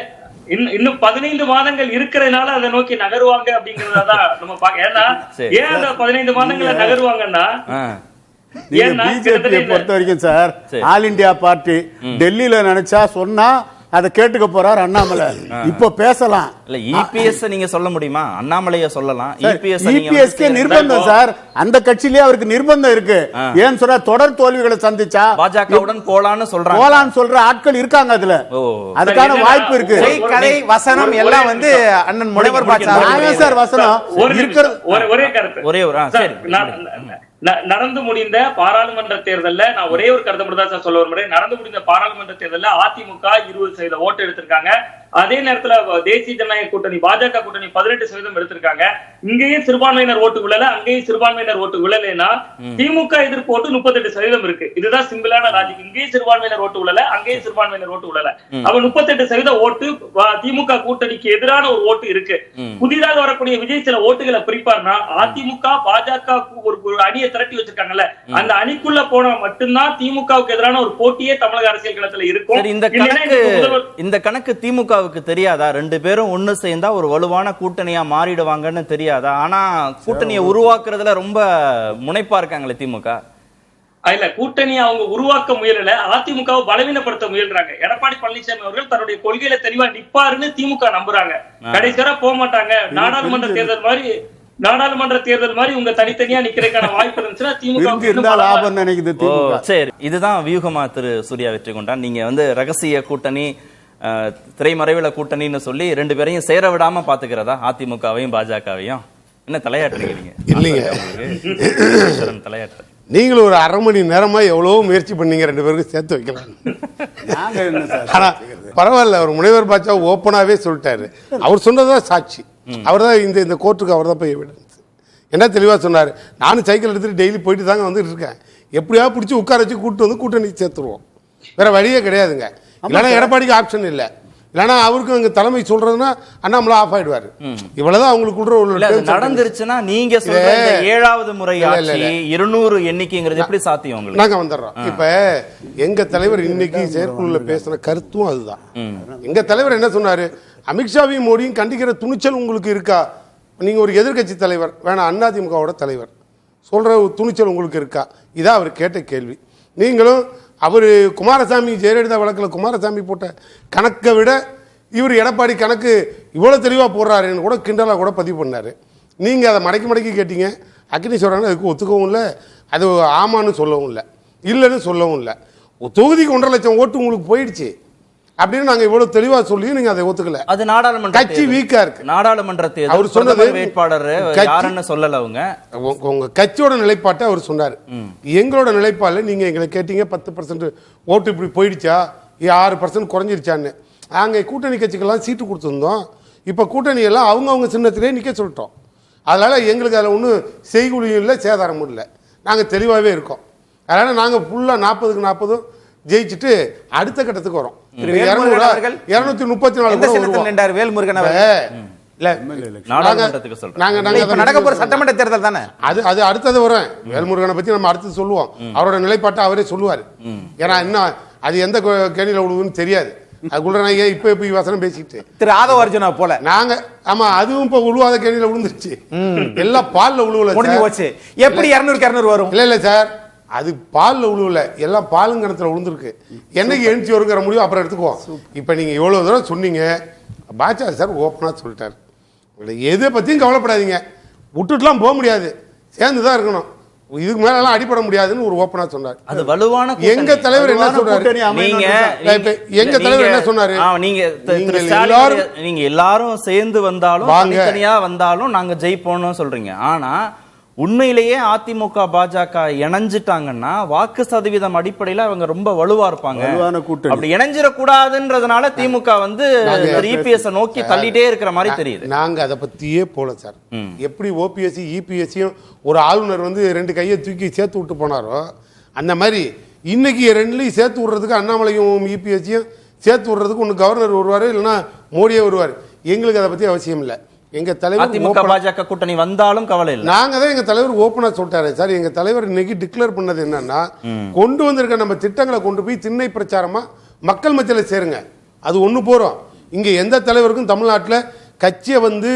இன்னும் 15 மாதங்கள் இருக்கிறதுனால அதை நோக்கி நகருவாங்க அப்படிங்கறதான் நம்ம பாக்க. ஏன்னா ஏன் அந்த 15 மாதங்கள நகருவாங்கன்னா, பிஜேபியை பொறுத்த வரைக்கும் சார் ஆல் இந்தியா பார்ட்டி டெல்லியில நினைச்சா சொன்னா அதை கேட்டுக்க போறார் அண்ணாமலை. இப்போ பேசலாம். இல்ல இபிஎஸ் நீங்க சொல்ல முடியுமா? அண்ணாமலைய சொல்லலாம். இபிஎஸ்க்கு நிர்பந்தம் சார், அந்த கட்சியிலே அவருக்கு நிர்பந்தம் இருக்கு. ஏன்னு சொன்னா தொடர் தோல்விகளை சந்திச்சா பாஜகவுடன் போலான்னு சொல்ற ஆட்கள் இருக்காங்க. அதுல அதுக்கான வாய்ப்பு இருக்கு. கதை வசனம் எல்லாம் வந்து அண்ணன் முனைவர் பாட்சா சார் வசனம் இருக்கிறது. ஒரே கருத்து, ஒரே ஒரு நடந்து முடிந்த பாராளுமன்ற தேர்தல்ல நான் ஒரே ஒரு கருத்தை மட்டும் தான் சொல்ல வருகிறேன். நடந்து முடிந்த பாராளுமன்ற தேர்தல்ல அதிமுக 20% ஓட்டு எடுத்திருக்காங்க. அதே நேரத்துல தேசிய ஜனநாயக கூட்டணி பாஜக கூட்டணி 18% எடுத்திருக்காங்க. இங்கேயும் சிறுபான்மையினர் ஓட்டு விழல, அங்கேயும் சிறுபான்மையினர் ஓட்டு விழலைன்னா திமுக எதிர்ப்பு ஓட்டு 38% இருக்கு. இதுதான் சிம்பிளான லாஜிக். இங்கேயும் சிறுபான்மையினர் ஓட்டு விழல, அங்கேயும் சிறுபான்மையினர் ஓட்டு விழல. அப்ப 38% ஓட்டு திமுக கூட்டணிக்கு எதிரான ஒரு ஓட்டு இருக்கு. புதிதாக வரக்கூடிய விஜய் சில ஓட்டுகளை பிரிப்பார்னா அதிமுக பாஜக ஒரு அணியை திரட்டி வச்சிருக்காங்கல்ல, அந்த அணிக்குள்ள போனா மட்டும்தான் திமுகவுக்கு எதிரான ஒரு போட்டியே தமிழக அரசியல் களத்துல இருக்கும். இந்த கணக்கு திமுக தெரியாதா? 2 பேரும் ஒண்ணு சேர்ந்தா ஒரு வலுவான கூட்டணியா மாறிடுவாங்கன்னு தெரியாதா? ஆனா கூட்டணியை உருவாக்குறதுல ரொம்ப முனைப்பா இருக்காங்களே திமுக. இல்ல கூட்டணி அவங்க உருவாக்க முயலல, அதிமுகவை பலவீனப்படுத்த முயல்றாங்க. எடப்பாடி பழனிசாமி அவர்கள் தன்னுடைய கொள்கையில தெளிவா நிப்பாருன்னு திமுக நம்புறாங்க. கடைசியா போக மாட்டாங்க. நாடாளுமன்ற தேர்தல் மாதிரி உங்க தனித்தனியா நிக்கிறதுக்கான வாய்ப்பு இருந்துச்சுன்னா திமுக. சரி, இதுதான் வியூகமா திரு சூர்யா வெற்றி கொண்டான். நீங்க வந்து ரகசிய கூட்டணி திரைமறைவில கூட்டணின்னு சொல்லி 2 பேரையும் சேர விடாம பாத்துக்கிறதா அதிமுகவையும் பாஜகவையும்? என்ன தலையாட்டுறீங்க? இல்லைங்க, தலையாட்டு நீங்களும் ஒரு 1/2 மணி நேரமா எவ்வளவோ முயற்சி பண்ணீங்க 2 பேருக்கு சேர்த்து வைக்கலாம். ஆனா பரவாயில்ல, அவர் முனைவர் பாட்சா ஓப்பனாவே சொல்லிட்டாரு. அவர் சொன்னதான் சாட்சி. அவர் தான் இந்த கோர்ட்டுக்கு அவர் தான் போய் எவிடன்ஸ். என்ன தெளிவா சொன்னாரு, நானும் சைக்கிள் எடுத்துட்டு டெய்லி போயிட்டு தாங்க வந்துட்டு இருக்கேன், எப்படியாவது பிடிச்சி உட்கார வச்சு கூட்டு வந்து கூட்டணி சேர்த்துருவோம், வேற வழியே கிடையாதுங்க. இல்லைன்னா எடப்பாடிக்கு ஆப்ஷன் இல்லை, இல்லைன்னா அவருக்கும் அங்க தலைமை சொல்றதுன்னா அண்ணாமலை ஆஃப் ஆயிடுவாரு. இவ்வளவுதான் அவங்களுக்கு நடந்துருச்சுன்னா நீங்க சொல்ற இந்த 7வது முறை ஆட்சி 200 எண்ணிக்கைங்கிறது எப்படி சாத்தியம் உங்களுக்கு? நாங்க வந்துடுறோம். இப்ப எங்க தலைவர் இன்னைக்கு செயற்குழுல பேசின கருத்தும் அதுதான். எங்க தலைவர் என்ன சொன்னாரு, அமித்ஷாவையும் மோடியும் கண்டிக்கிற துணிச்சல் உங்களுக்கு இருக்கா? நீங்க ஒரு எதிர்கட்சி தலைவர், வேணாம் அதிமுகவோட தலைவர், சொல்ற துணிச்சல் உங்களுக்கு இருக்கா? இதான் அவர் கேட்ட கேள்வி. நீங்களும் அவர் குமாரசாமி ஜெயலலிதா வழக்கில் குமாரசாமி போட்ட கணக்கை விட இவர் எடப்பாடி கணக்கு இவ்வளோ தெளிவாக போடுறாருன்னு கூட கிண்டலாக கூட பதிவு பண்ணார். நீங்கள் அதை மடக்கி கேட்டீங்க. அக்னீஸ்வரன் அதுக்கு ஒத்துக்கவும் இல்லை, அது ஆமான்னு சொல்லவும் இல்லை, இல்லைன்னு சொல்லவும் இல்லை. தொகுதிக்கு 1.5 லட்சம் ஓட்டு உங்களுக்கு போயிடுச்சு அப்படின்னு நாங்கள் இவ்வளோ தெளிவாக சொல்லி நீங்கள் அதை ஒத்துக்கல. அது நாடாளுமன்ற கட்சி வீக்கா இருக்கு. நாடாளுமன்ற தேர்தல் அவர் சொன்னது வேட்பாளர் யாருன்னு சொல்லல. அவங்க உங்க கட்சியோட நிலைப்பாட்டை அவர் சொன்னார். எங்களோட நிலைப்பாடு நீங்க எங்களை கேட்டீங்க 10% ஓட்டு இப்படி போயிடுச்சா, 6% குறைஞ்சிருச்சான்னு. நாங்கள் கூட்டணி கட்சிக்கெல்லாம் சீட்டு கொடுத்துருந்தோம், இப்போ கூட்டணி எல்லாம் அவங்கவுங்க சின்னத்திலே நிற்க சொல்லிட்டோம். அதனால எங்களுக்கு அதில் ஒன்றும் செய்கூலியும் இல்லை, சேதாரமும் இல்லை, நாங்கள் தெளிவாகவே இருக்கோம். அதனால நாங்கள் ஃபுல்லாக 40க்கு 40 ஜெயிச்சுட்டு அடுத்த கட்டத்துக்கு வரோம். 234 வேல்முருகன் நடக்க போற சட்டமன்ற தேர்தல் தானே அது அடுத்தது வரும். வேல்முருகனை பத்தி நம்ம அடுத்து சொல்லுவோம், அவரோட நிலைப்பாட்டை அவரே சொல்லுவாரு. ஏன்னா இன்னும் அது எந்த கேணியில விழுவுன்னு தெரியாது. அதுக்குள்ள நான் இப்ப வசனம் பேசிட்டு திரு ஆதவ அர்ஜுனா போல நாங்க ஆமா அதுவும் இப்ப உழுவாத கேணியில விழுந்துருச்சு, எல்லாம் பால்ல உழுவல. எப்படி 200 வரும்? இல்ல இல்ல சார், அது பால்ல உழுவல, எல்லாம் பாலுங்கணத்துல விழுந்திருக்கு. என்னைக்கு எழுச்சி வருங்கிற முடியும் அப்புறம் எடுத்துக்குவோம். இப்ப நீங்க எவ்வளவு தூரம் சொன்னீங்க, பாஜக சார் ஓப்பனா சொல்லிட்டாரு, எதை பத்தியும் கவலைப்படாதீங்க, விட்டுட்டுலாம் போக முடியாது, சேர்ந்துதான் இருக்கணும், இதுக்கு மேல எல்லாம் அடிபட முடியாதுன்னு ஒரு ஓப்பனா சொன்னார். அது வலுவான எங்க தலைவர் என்ன சொல்றாரு, எங்க தலைவர் என்ன சொன்னாரு, நீங்க எல்லாரும் சேர்ந்து வந்தாலும் தனித்தனியா வந்தாலும் நாங்க ஜெயிப்போம்னு சொல்றீங்க. ஆனா உண்மையிலேயே அதிமுக பாஜக இணைஞ்சிட்டாங்கன்னா வாக்கு சதவீதம் அடிப்படையில் அவங்க ரொம்ப வலுவா இருப்பாங்க. அப்படி இணைஞ்சிடக்கூடாதுன்றதுனால திமுக வந்து இபிஎஸ் நோக்கி தள்ளிட்டே இருக்கிற மாதிரி தெரியுது. நாங்க அதை பத்தியே போல சார், எப்படி ஓபிஎஸ்சி இபிஎஸ்சியும் ஒரு ஆளுநர் வந்து 2 கையை தூக்கி சேர்த்து விட்டு போனாரோ, அந்த மாதிரி இன்னைக்கு 2லையும் சேர்த்து விடுறதுக்கு அண்ணாமலையும் இபிஎஸ்சியும் சேர்த்து விடுறதுக்கு ஒன்று கவர்னர் வருவாரு, இல்லைன்னா மோடியே வருவார். எங்களுக்கு அதை பத்தி அவசியம் இல்லை. எங்க தலைவர் அதிமுக பாஜக கூட்டணி வந்தாலும் கவலை இல்லை. நாங்க தான் எங்க தலைவர் ஓப்பனா சொல்லிட்டாரு சார். எங்க தலைவர் இன்னைக்கு டிக்ளேர் பண்ணது என்னன்னா, கொண்டு வந்திருக்க நம்ம திட்டங்களை கொண்டு போய் திண்ணை பிரச்சாரமா மக்கள் மத்தியில சேருங்க, அது ஒண்ணு போறோம். இங்க எந்த தலைவருக்கும் தமிழ்நாட்டில் கட்சியை வந்து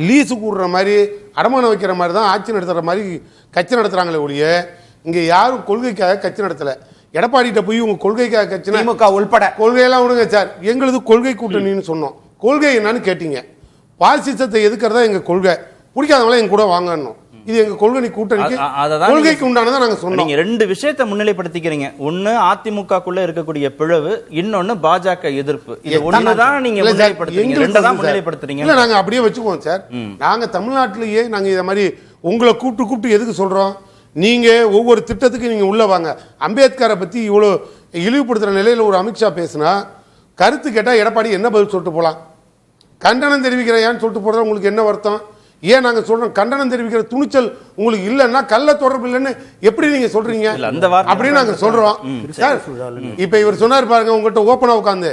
லீஸு கூடுற மாதிரி அடமானம் வைக்கிற மாதிரி தான் ஆட்சி நடத்துற மாதிரி கட்சி நடத்துறாங்களே ஒழிய இங்க யாரும் கொள்கைக்காக கட்சி நடத்தல. எடப்பாடிட்ட போய் உங்க கொள்கைக்காக கட்சி திமுக உள்பட கொள்கையெல்லாம் விடுங்க சார், எங்களது கொள்கை கூட்டணின்னு சொன்னோம். கொள்கை என்னன்னு கேட்டீங்க, பாசிசத்தை எதுக்கிறதா எங்க கொள்கை, பிடிக்காதவங்கள எங்க கூட வாங்கணும், இது எங்க கொள்கை கூட்டணிக்கு கொள்கைக்கு உண்டானதா நாங்க சொன்னோம். நீங்க 2 விஷயத்தை முன்னிலைப்படுத்திக்கிறீங்க, ஒன்னு அதிமுகக்குள்ள இருக்கக்கூடிய பிளவு, இன்னொன்னு பாஜக எதிர்ப்பு. இது ஒண்ணுதான் நீங்க முன்னிலைப்படுத்துறீங்க, ரெண்டதான் முன்னிலைப்படுத்துறீங்க. இல்ல நாங்க அப்படியே வச்சுக்குவோம் சார். நாங்க தமிழ்நாட்டிலேயே நாங்க இத மாதிரி உங்களை கூப்பிட்டு எதுக்கு சொல்றோம், நீங்க ஒவ்வொரு திட்டத்துக்கு நீங்க உள்ள வாங்க. அம்பேத்கரை பத்தி இவ்வளவு இழிவுபடுத்துற நிலையில ஒரு அமித்ஷா பேசினா கருத்து கேட்டா எடப்பாடி என்ன பதில் சொல்லிட்டு போலாம், கண்டனம் தெரிவிக்கிறேன்னு சொல்லிட்டு போறது உங்களுக்கு என்ன வருத்தம்? ஏன் நாங்க சொல்றோம் கண்டனம் தெரிவிக்கிற துணிச்சல் உங்களுக்கு இல்லைன்னா கள்ள தொடர்பு இல்லைன்னு எப்படி நீங்க சொல்றீங்க அப்படின்னு நாங்க சொல்றோம். இப்ப இவர் சொன்னார் பாருங்க, உங்ககிட்ட ஓப்பனா உட்காந்து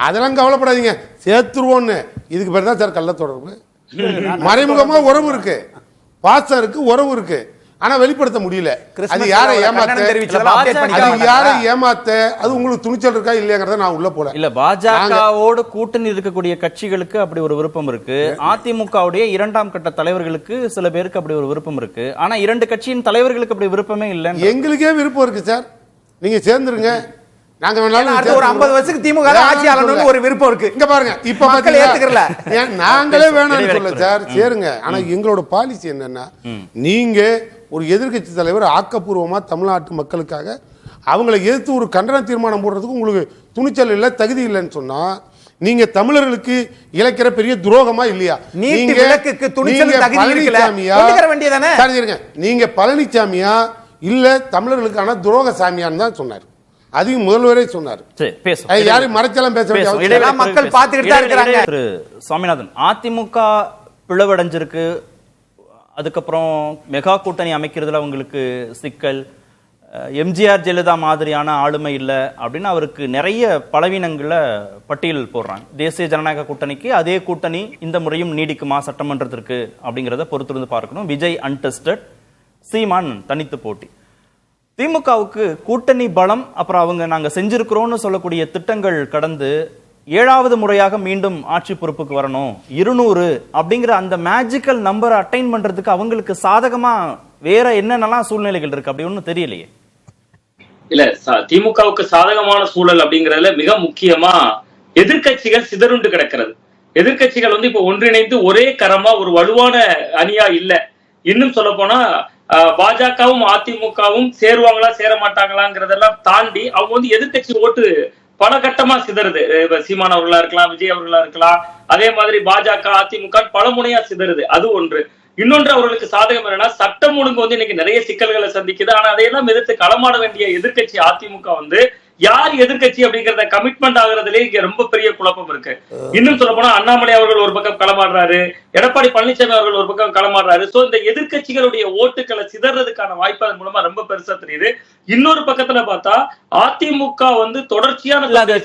அதெல்லாம் கவலைப்படாதீங்க சேர்த்துருவோன்னு, இதுக்கு பேர் தான் சார் கள்ள தொடர்பு. மறைமுகமா உறவு இருக்கு, பாசம் இருக்கு, உறவு இருக்கு, ஆனா வெளிப்படுத்த முடியல. அது யாரை ஏமாத்த, அது உங்களுக்கு துணிச்சல் இருக்கா இல்லையாங்கிறத நான் உள்ள போல. இல்ல பாஜகவோடு கூட்டணி இருக்கக்கூடிய கட்சிகளுக்கு அப்படி ஒரு விருப்பம் இருக்கு, அதிமுகவுடைய 2ஆம் கட்ட தலைவர்களுக்கு சில பேருக்கு அப்படி ஒரு விருப்பம் இருக்கு. ஆனா 2 கட்சியின் தலைவர்களுக்கு அப்படி விருப்பமே இல்லை. எங்களுக்கே விருப்பம் இருக்கு சார், நீங்க சேர்ந்துருங்க, நாங்க வேணாலும் ஒரு 50 வருஷத்துக்கு திமுக ஆட்சி ஆளணும்னு ஒரு விருப்பம் இருக்கு. இங்க பாருங்க, இப்ப மக்கள் ஏத்துக்கறல, நாங்களே வேணாம்னு சொல்ல சார், சேருங்க. ஆனா எங்களோட பாலிசி என்னன்னா, நீங்க ஒரு எதிர்கட்சி தலைவர் ஆக்கப்பூர்வமா தமிழ்நாட்டு மக்களுக்காக அவங்களை எதிர்த்து ஒரு கண்டன தீர்மானம் போடுறதுக்கு உங்களுக்கு துணிச்சல் இல்லை, தகுதி இல்லைன்னு சொன்னா நீங்க தமிழர்களுக்கு இழைக்கிற பெரிய துரோகமா இல்லையா? நீங்க பழனிசாமியா இல்ல தமிழர்களுக்கான துரோக சாமியான்னு தான் சொன்னார். அதையும் முதல்வரே சொன்னார். யாரும் மறைச்செல்லாம் பேச வேண்டிய மக்கள் பார்த்துக்கிட்டு தான் இருக்காங்க. சுவாமிநாதன், அதிமுக பிளவடைஞ்சிருக்கு, அதுக்கப்புறம் மெகா கூட்டணி அமைக்கிறதுல அவங்களுக்கு சிக்கல், எம்ஜிஆர் ஜெயலலிதா மாதிரியான ஆளுமை இல்லை அப்படின்னு அவருக்கு நிறைய பலவீனங்களை பட்டியல் போடுறாங்க. தேசிய ஜனநாயக கூட்டணிக்கு அதே கூட்டணி இந்த முறையும் நீடிக்குமா சட்டமன்றத்திற்கு அப்படிங்கிறத பொறுத்திருந்து பார்க்கணும். விஜய் அன்டெஸ்டட், சீமான் தனித்து போட்டி. திமுகவுக்கு கூட்டணி பலம், அப்புறம் அவங்க நாங்க செஞ்சிருக்கிறோம்னு சொல்லக்கூடிய திட்டங்கள் கடந்து 7வது முறையாக மீண்டும் ஆட்சி பொறுப்புக்கு வரணும், 200 அப்படிங்கிற அந்த மேஜிக்கல் நம்பரை அட்டைன் பண்றதுக்கு அவங்களுக்கு சாதகமா வேற என்னென்னலாம் சூழ்நிலைகள் இருக்கு அப்படி ஒன்றும் தெரியலையே. இல்ல திமுகவுக்கு சாதகமான சூழல் அப்படிங்கறதுல மிக முக்கியமா எதிர்கட்சிகள் சிதறுண்டு கிடக்கிறது. எதிர்கட்சிகள் வந்து இப்ப ஒன்றிணைந்து ஒரே கரமா ஒரு வலுவான அணியா இல்ல. இன்னும் சொல்ல போனா பாஜகவும் அதிமுகவும் சேருவாங்களா சேர மாட்டாங்களாங்கிறதெல்லாம் தாண்டி அவங்க வந்து எதிர்கட்சி ஓட்டு பல கட்டமா சிதறுது. சீமான் அவர்களா இருக்கலாம், விஜய் அவர்களா இருக்கலாம், அதே மாதிரி பாஜக அதிமுக பல முனையா சிதறுது. அது ஒன்று. இன்னொன்று அவர்களுக்கு சாதகம் என்னன்னா சட்டம் ஒழுங்கு வந்து இன்னைக்கு நிறைய சிக்கல்களை சந்திக்குது. ஆனா அதையெல்லாம் எதிர்த்து களமாட வேண்டிய எதிர்கட்சி அதிமுக வந்து யார் எதிர்கட்சி அப்படிங்கறத கமிட்மெண்ட் ஆகுறதுல இங்க ரொம்ப பெரிய குழப்பம் இருக்கு. இன்னும் சொல்ல போனா அண்ணாமலை அவர்கள் ஒரு பக்கம் களமாடுறாரு, எடப்பாடி பழனிசாமி அவர்கள் ஒரு பக்கம் களமாடுறாரு. சோ இந்த எதிர்கட்சிகளுடைய ஓட்டுகளை சிதறதுக்கான வாய்ப்பு அதன் மூலமா ரொம்ப பெருசா தெரியுது. இன்னொரு பக்கத்துல பார்த்தா அதிமுக வந்து தொடர்ச்சியான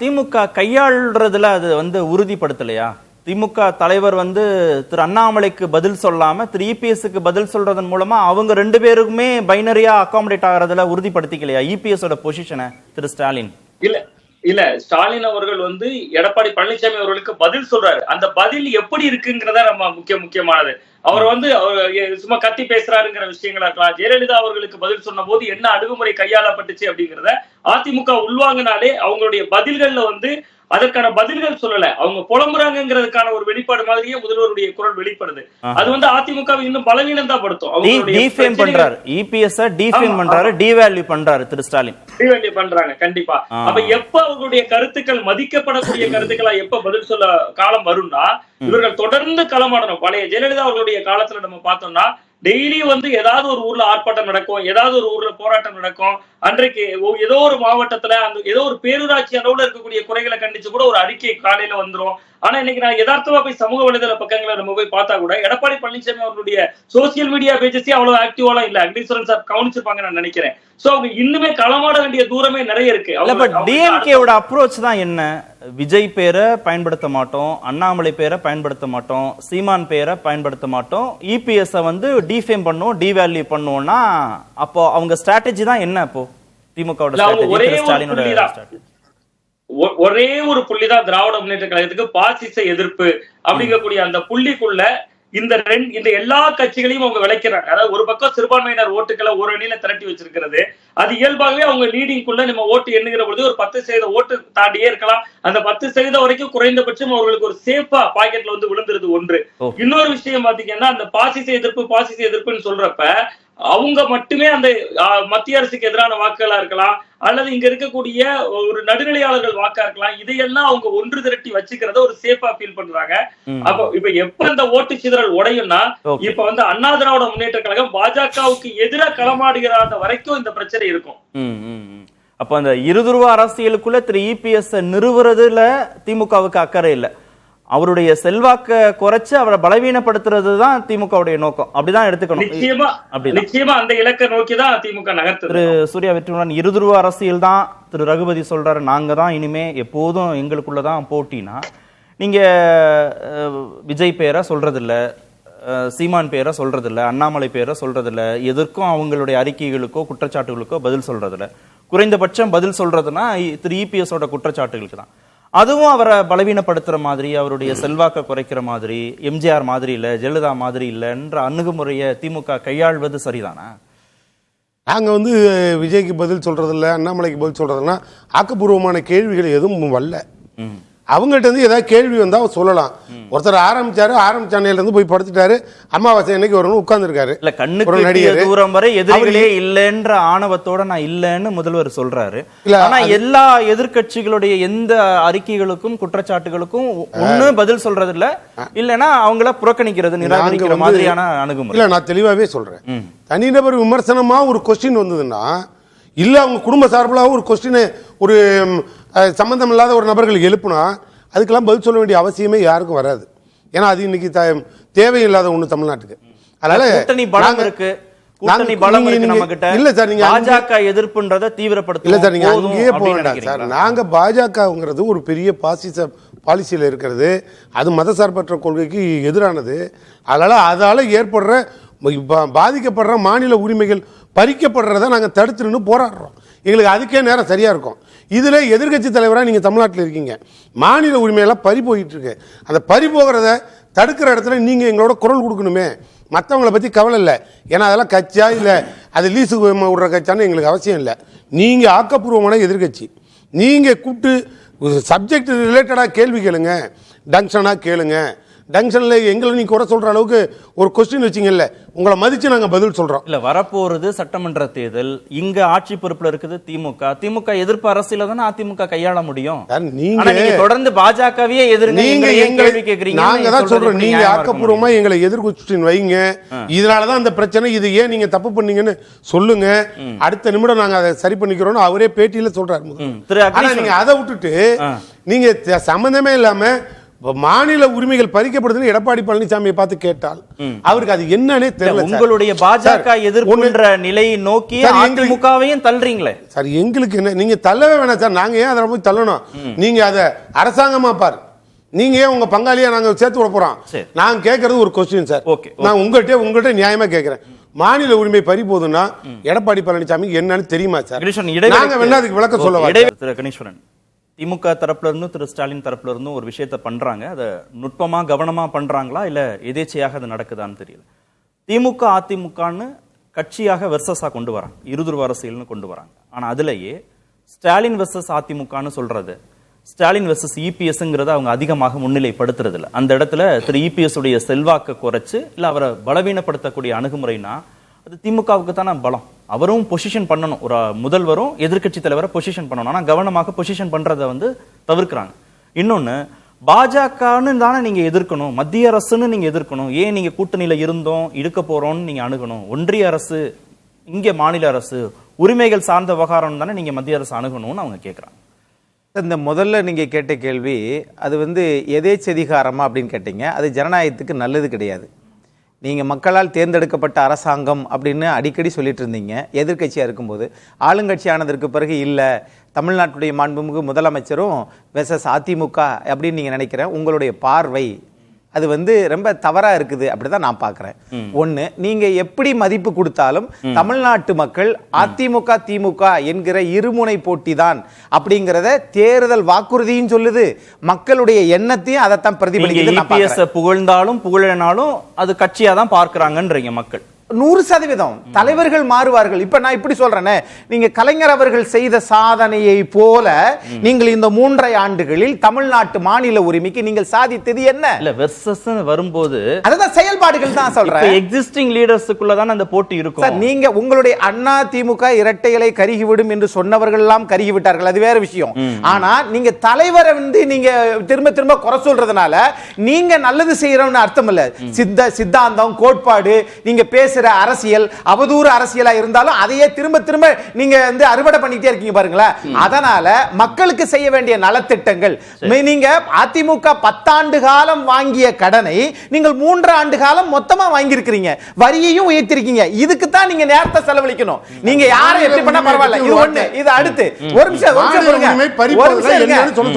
திமுக கையாளுறதுல அது வந்து உறுதிப்படுத்தலையா? திமுக தலைவர் வந்து திரு அண்ணாமலைக்கு பதில் சொல்லாம திரு இபிஎஸ்க்கு பதில் சொல்றதன் மூலமா அவங்க 2 பேருக்குமே பைனரியா அகாமடேட் ஆகிறதுல உறுதிப்படுத்திக்கலையா இபிஎஸோட பொசிஷனை திரு ஸ்டாலின்? இல்ல ஸ்டாலின் அவர்கள் வந்து எடப்பாடி பழனிசாமி அவர்களுக்கு பதில் சொல்றாரு. அந்த பதில் எப்படி இருக்குங்கிறத நம்ம முக்கியமானது. அவர் வந்து சும்மா கத்தி பேசுறாருங்கிற விஷயங்களா இருக்கலாம். ஜெயலலிதா அவர்களுக்கு பதில் சொன்ன போது என்ன அணுகுமுறை கையாளப்பட்டுச்சு அப்படிங்கிறத அதிமுக உள்வாங்கினாலே அவங்களுடைய பதில்கள்ல வந்து அதற்கான பதில்கள் சொல்லல, அவங்க புலம்புறாங்கிறதுக்கான ஒரு வெளிப்பாடு மாதிரியே முதல்வருடைய குரல் வெளிப்படுது. அது வந்து அதிமுக இன்னும் பலவீனம் தான் படுத்தும். திரு ஸ்டாலின் டிவேல்யூ பண்றாங்க கண்டிப்பா. அப்ப எப்ப அவர்களுடைய கருத்துக்கள் மதிக்கப்படக்கூடிய கருத்துக்களா எப்ப பதில் சொல்ல காலம் வரும்னா இவர்கள் தொடர்ந்து களமாடணும். பழைய ஜெயலலிதா அவர்களுடைய காலத்துல நம்ம பார்த்தோம்னா டெய்லி வந்து ஏதாவது ஒரு ஊர்ல ஆர்ப்பாட்டம் நடக்கும், ஏதாவது ஒரு ஊர்ல போராட்டம் நடக்கும். அன்றைக்கு ஏதோ ஒரு மாவட்டத்துல அந்த ஏதோ ஒரு பேரூராட்சி அளவுல இருக்கக்கூடிய குறைகளை கண்டிச்சு கூட ஒரு அறிக்கை காலையில வந்துரும். ஆனா இன்னைக்கு நான் யதார்த்தமா போய் சமூக வலைதள பக்கங்களை நம்ம போய் பார்த்தா கூட எடப்பாடி பழனிசாமி அவர்களுடைய சோசியல் மீடியா பேஜஸே அவ்வளவு ஆக்டிவாலாம் இல்ல. அக்னீஸ்வரன் சார் கவனிச்சிருப்பாங்க நான் நினைக்கிறேன். சோ அவங்க இன்னுமே களமாட வேண்டிய தூரமே நிறைய இருக்கு. டிஎம்கேவோட அப்ரோச் தான் என்ன? விஜய் பேரை பயன்படுத்த மாட்டோம், அண்ணாமலை பேரை பயன்படுத்த மாட்டோம், சீமான் பேரை பயன்படுத்த மாட்டோம், இபிஎஸ் வந்து டிஃபேம் பண்ணுவோம், டிவேல்யூ பண்ணுவோம்னா அப்போ அவங்க ஸ்ட்ராட்டஜி தான் என்ன? அப்போ திமுகவோட ஒரே ஒரு புள்ளிதான் திராவிட முன்னேற்ற கழகத்துக்கு பாசிச எதிர்ப்பு அப்படிங்கக்கூடிய அந்த புள்ளிக்குள்ள இந்த எல்லா கட்சிகளையும் அவங்க விளைக்கிறாங்க. அதாவது ஒரு பக்கம் சிறுபான்மையினர் ஓட்டுகளை ஒரு அணியில திரட்டி வச்சிருக்கிறது. அது இயல்பாகவே அவங்க லீடிங்குள்ள நம்ம ஓட்டு எண்ணுகிற பொழுது ஒரு 10% ஓட்டு தாண்டியே இருக்கலாம். அந்த 10% வரைக்கும் குறைந்தபட்சம் அவர்களுக்கு ஒரு சேஃபா பாக்கெட்ல வந்து விழுந்துருது ஒன்று. இன்னொரு விஷயம் பாத்தீங்கன்னா அந்த பாசிச எதிர்ப்புன்னு சொல்றப்ப அவங்க மட்டுமே அந்த மத்திய அரசுக்கு எதிரான வாக்குகளா இருக்கலாம், அல்லது இங்க இருக்கக்கூடிய ஒரு நடுநிலையாளர்கள் வாக்கா இருக்கலாம். இதையெல்லாம் அவங்க ஒன்று திரட்டி வச்சுக்கிறத ஒரு சேஃபா ஃபீல் பண்றாங்க. அப்ப இப்ப எப்ப இந்த ஓட்டு சிதறல் உடையும்னா இப்ப வந்து அண்ணா திராவிட முன்னேற்ற கழகம் பாஜகவுக்கு எதிராக களமாடுகிற வரைக்கும் இந்த பிரச்சனை இருக்கும். அப்ப அந்த இருதுருவ அரசியலுக்குள்ள திரு இபிஎஸ் நிறுவுறதுல திமுகவுக்கு அக்கறை இல்லை. அவருடைய செல்வாக்க குறைச்சு அவரை பலவீனப்படுத்துறது தான் திமுகவுடைய நோக்கம். அப்படிதான் எடுத்துக்கணும். நிச்சயமா அந்த இலக்கை நோக்கிதான் திமுக நகர்த்து. திரு சூர்யா வெற்றிமாறன், இருதுருவ அரசியல் தான் திரு ரகுபதி சொல்றாரு, நாங்க தான் இனிமே எப்போதும் எங்களுக்குள்ளதான் போட்டினா நீங்க விஜய் பேரை சொல்றது இல்ல, சீமான் பேரை சொல்றது இல்ல, அண்ணாமலை பேரை சொல்றது இல்ல, எதற்கும் அவங்களுடைய அறிக்கைகளுக்கோ குற்றச்சாட்டுகளுக்கோ பதில் சொல்றது இல்ல. குறைந்தபட்சம் பதில் சொல்றதுன்னா திரு இபிஎஸ் ஓட குற்றச்சாட்டுகளுக்கு தான். அதுவும் அவரை பலவீனப்படுத்துற மாதிரி, அவருடைய செல்வாக்க குறைக்கிற மாதிரி, எம்ஜிஆர் மாதிரி இல்ல, ஜெயலலிதா மாதிரி இல்லைன்ற அணுகுமுறையை திமுக கையாள்வது சரிதானா? நாங்க வந்து விஜய்க்கு பதில் சொல்றதில்ல, அண்ணாமலைக்கு பதில் சொல்றதுன்னா ஆக்கப்பூர்வமான கேள்விகள் எதுவும் வரல. அவங்கள்ட்ட இருந்து ஏதாவது கேள்வி வந்தா சொல்லலாம். ஒருத்தர் ஆரம்பிச்ச அன்னையில இருந்து போய் படுத்துட்டாரு, அமாவாசை என்னைக்கு வரணும் உட்கார்ந்துருக்காரு. இல்ல கண்ணுக்கு தூரம் வரை எதிரிகளே இல்லைன்ற ஆணவத்தோட நான் இல்லைன்னு முதல்வர் சொல்றாரு. ஆனா எல்லா எதிர்கட்சிகளுடைய எந்த அறிக்கைகளுக்கும் குற்றச்சாட்டுகளுக்கும் ஒண்ணு பதில் சொல்றது இல்ல, இல்லைன்னா அவங்கள புறக்கணிக்கிறது, நிராகரிக்கிற மாதிரியான அணுகுமுறை. இல்ல நான் தெளிவாவே சொல்றேன். தனிநபர் விமர்சனமா ஒரு கொஸ்டின் வந்ததுன்னா இல்ல அவங்க குடும்ப சார்பிலாக ஒரு கொஸ்டின் ஒரு சம்பந்தம் இல்லாத ஒரு நபர்கள் எழுப்புனா அதுக்கெல்லாம் பதில் சொல்ல வேண்டிய அவசியமே யாருக்கும் வராது. ஏன்னா அது இன்னைக்கு தேவையில்லாத ஒண்ணு தமிழ்நாட்டுக்கு. அதனால கூட்டணி பலம் இருக்கு, கூட்டணி பலம் இருக்கு நம்ம கிட்ட. இல்ல சார், நீங்க பாஜக எதிர்ப்புன்றத தீவிரப்படுத்த இல்ல சார், நீங்க அங்கேயே போக வேண்டாம் சார். நாங்க பாஜகங்கிறது ஒரு பெரிய பாசிச பாலிசியில் இருக்கிறது, அது மதசார்பற்ற கொள்கைக்கு எதிரானது. அதால ஏற்படுற பாதிக்கப்படுற மாநில உரிமைகள் பறிக்கப்படுறத நாங்க தடுத்துன்னு போராடுறோம். எங்களுக்கு அதுக்கே நேரம் சரியா இருக்கும். இதுல எதிர்கட்சி தலைவராக நீங்க தமிழ்நாட்டில் இருக்கீங்க, மாநில உரிமையெல்லாம் பறி போயிட்டு இருக்கு. அந்த பறி போகிறத தடுக்கிற இடத்துல நீங்க எங்களோட குரல் கொடுக்கணுமே. மற்றவங்களை பற்றி கவலை இல்லை, ஏன்னா அதெல்லாம் கட்சியா இல்லை அது லீஸு விடுற கட்சியான்னு எங்களுக்கு அவசியம் இல்லை. நீங்கள் ஆக்கப்பூர்வமான எதிர்கட்சி, நீங்கள் கூப்பிட்டு சப்ஜெக்ட் ரிலேட்டடாக கேள்வி கேளுங்க, டங்ஷனாக கேளுங்க. டங்ஷனில் எங்களை நீ குறை சொல்கிற அளவுக்கு ஒரு கொஸ்டின் வச்சிங்கல்ல, உங்களை மதித்து நாங்கள் பதில் சொல்கிறோம். இல்லை, வரப்போகிறது சட்டமன்ற தேர்தல், இங்கே ஆட்சி பொறுப்பில் இருக்குது திமுக. திமுக எதிர்ப்பு அரசியல தானே அதிமுக கையாள முடியும். நீங்க தொடர்ந்து பாஜகவே எதிர்ங்க, நீங்க கேள்வி கேட்குறீங்க. நாங்க தான் சொல்றோம், நீங்க ஆக்கப்பூர்வமா எங்களை எதிர்கொஸ்டின் வைங்க. இதனாலதான் அந்த பிரச்சனை, இது ஏன் நீங்க தப்பு பண்ணீங்கன்னு சொல்லுங்க, அடுத்த நிமிடம் நாங்க அதை சரி பண்ணிக்கிறோம் அவரே பேட்டியில சொல்றாரு. ஆனா நீங்க அதை விட்டுட்டு நீங்க சம்பந்தமே இல்லாம மாநில உரிமைகள் பறிக்கப்படுதுன்னு எடப்பாடி பழனிசாமியை பார்த்து கேட்டால் அவருக்கு அது என்னன்னே தெரியல. உங்களுடைய பாஜக எதிர்ப்புன்ற நிலையை நோக்கி அதிமுகவையும் தள்ளுறீங்களே சார். எங்களுக்கு என்ன, நீங்க தள்ளவே வேணாம் சார், நாங்க ஏன் அதை போய் தள்ளணும்? நீங்க அதை அரசாங்கமா பாரு, நீங்க ஏன் உங்க பங்காளியா நாங்க சேர்த்து விட போறோம்? நான் கேட்கறது ஒரு கொஸ்டின் சார், நான் உங்கள்கிட்ட நியாயமா கேட்கிறேன். மாநில உரிமை பறி போதுன்னா எடப்பாடி பழனிசாமிக்கு என்னன்னு தெரியுமா சார்? நாங்க வேணா அதுக்கு விளக்கம் சொல்ல. கணேஸ்வரன், திமுக தரப்புல இருந்தும் திரு ஸ்டாலின் தரப்புல இருந்தும் ஒரு விஷயத்த பண்றாங்க. அதை நுட்பமா கவனமா பண்றாங்களா இல்ல எதேச்சையாக அது நடக்குதான்னு தெரியல. திமுக அதிமுகன்னு கட்சியாக வெர்சஸா கொண்டு வராங்க, இருதுருவ அரசியல்னு கொண்டு வராங்க. ஆனா அதுலயே ஸ்டாலின் வெர்சஸ் அதிமுகன்னு சொல்றது, ஸ்டாலின் வெர்சஸ் இபிஎஸ்ங்கிறத அவங்க அதிகமாக முன்னிலைப்படுத்துறது இல்லை. அந்த இடத்துல திரு இபிஎஸ் உடைய செல்வாக்க குறைச்சு இல்ல அவரை பலவீனப்படுத்தக்கூடிய அணுகுமுறைனா அது திமுகவுக்கு தானே பலம். அவரும் பொசிஷன் பண்ணணும், ஒரு முதல்வரும் எதிர்கட்சி தலைவரை பொசிஷன் பண்ணணும். ஆனா கவனமாக பொசிஷன் பண்றதை தவிர்க்கிறாங்க. இன்னொன்னு, பாஜகன்னு தானே நீங்க எதிர்க்கணும், மத்திய அரசுன்னு நீங்க எதிர்க்கணும். ஏன் நீங்க கூட்டணியில இருந்தோம் இழுக்க போறோம்னு நீங்க அணுகணும்? ஒன்றிய அரசு, இங்க மாநில அரசு, உரிமைகள் சார்ந்த விவகாரம் தானே நீங்க மத்திய அரசு அணுகணும்னு அவங்க கேட்கறாங்க. இந்த முதல்ல நீங்க கேட்ட கேள்வி அது எதேச்சதிகாரமா அப்படின்னு கேட்டீங்க. அது ஜனநாயகத்துக்கு நல்லது கிடையாது. நீங்க மக்களால் தேர்ந்தெடுக்கப்பட்ட அரசாங்கம் அப்படின்னு அடிக்கடி சொல்லிட்டு இருந்தீங்க எதிர்கட்சியா இருக்கும்போது. ஆளுங்கட்சி ஆனதற்கு பிறகு இல்ல, தமிழ்நாட்டுடைய மாண்புமிகு முதலமைச்சரும் வெர்சஸ் அதிமுக அப்படின்னு நீங்க நினைக்கிறேன். உங்களுடைய பார்வை அது ரொம்ப தவறா இருக்குது அப்படிதான் நான் பாக்குறேன். ஒண்ணு, நீங்க எப்படி மதிப்பு கொடுத்தாலும் தமிழ்நாட்டு மக்கள் அதிமுக திமுக என்கிற இருமுனை போட்டி தான் அப்படிங்கறத தேர்தல் வாக்குறுதியும் சொல்லுது, மக்களுடைய எண்ணத்தையும் அதைத்தான் பிரதிபலிக்குது. புகழ்ந்தாலும் புகழனாலும் அது கட்சியா தான் பார்க்கிறாங்கன்றீங்க மக்கள். 100% தலைவர்கள் மாறுவார்கள். இப்ப நான் இப்படி சொல்றேனே, நீங்க கலைஞர் அவர்கள் செய்த சாதனையை போல நீங்கள் இந்த 3.5 ஆண்டுகளில் தமிழ்நாட்டு மாநில உரிமைக்கு நீங்கள் சாதித்தது என்ன? இல்ல வெர்சஸ் வரும்போது அதுதான் செயல்பாடுகள் தான் சொல்றேன். எக்ஸிஸ்டிங் லீடர்ஸ்க்குள்ள தான் அந்த போட்டி இருக்கும். சார், நீங்க உங்களுடைய அண்ணா திமுக இரட்டை இலை கருகிவிடும் என்று சொன்னவர்கள் எல்லாம் கருகி விட்டார்கள், அது வேற விஷயம். ஆனா நீங்க தலைவரை நீங்க திரும்ப திரும்ப குறை சொல்றதுனால நீங்க நல்லது செய்யறோம்னு அர்த்தம் இல்ல. சித்தாந்தம் கோட்பாடு நீங்க பேச அரசியல் அவதூறு அரசியலா இருந்தாலும் அதையே திரும்ப திரும்ப நீங்க அறுவடை பண்ணிட்டே இருக்கீங்க பாருங்களேன். அதனால மக்களுக்கு செய்ய வேண்டிய நலத்திட்டங்கள், நீங்க அதிமுக 10 ஆண்டு காலம் வாங்கிய கடனை நீங்கள் 3 ஆண்டு காலம் மொத்தமா வாங்கி இருக்கீங்க, வரியையும் உயர்த்திருக்கீங்க. இதுக்கு தான் நீங்க நேரத்தை செலவழிக்கணும். நீங்க யாரை எப்படி பண்ணா பரவாயில்ல. இது ஒண்ணு. இது அடுத்து ஒரு நிமிஷம்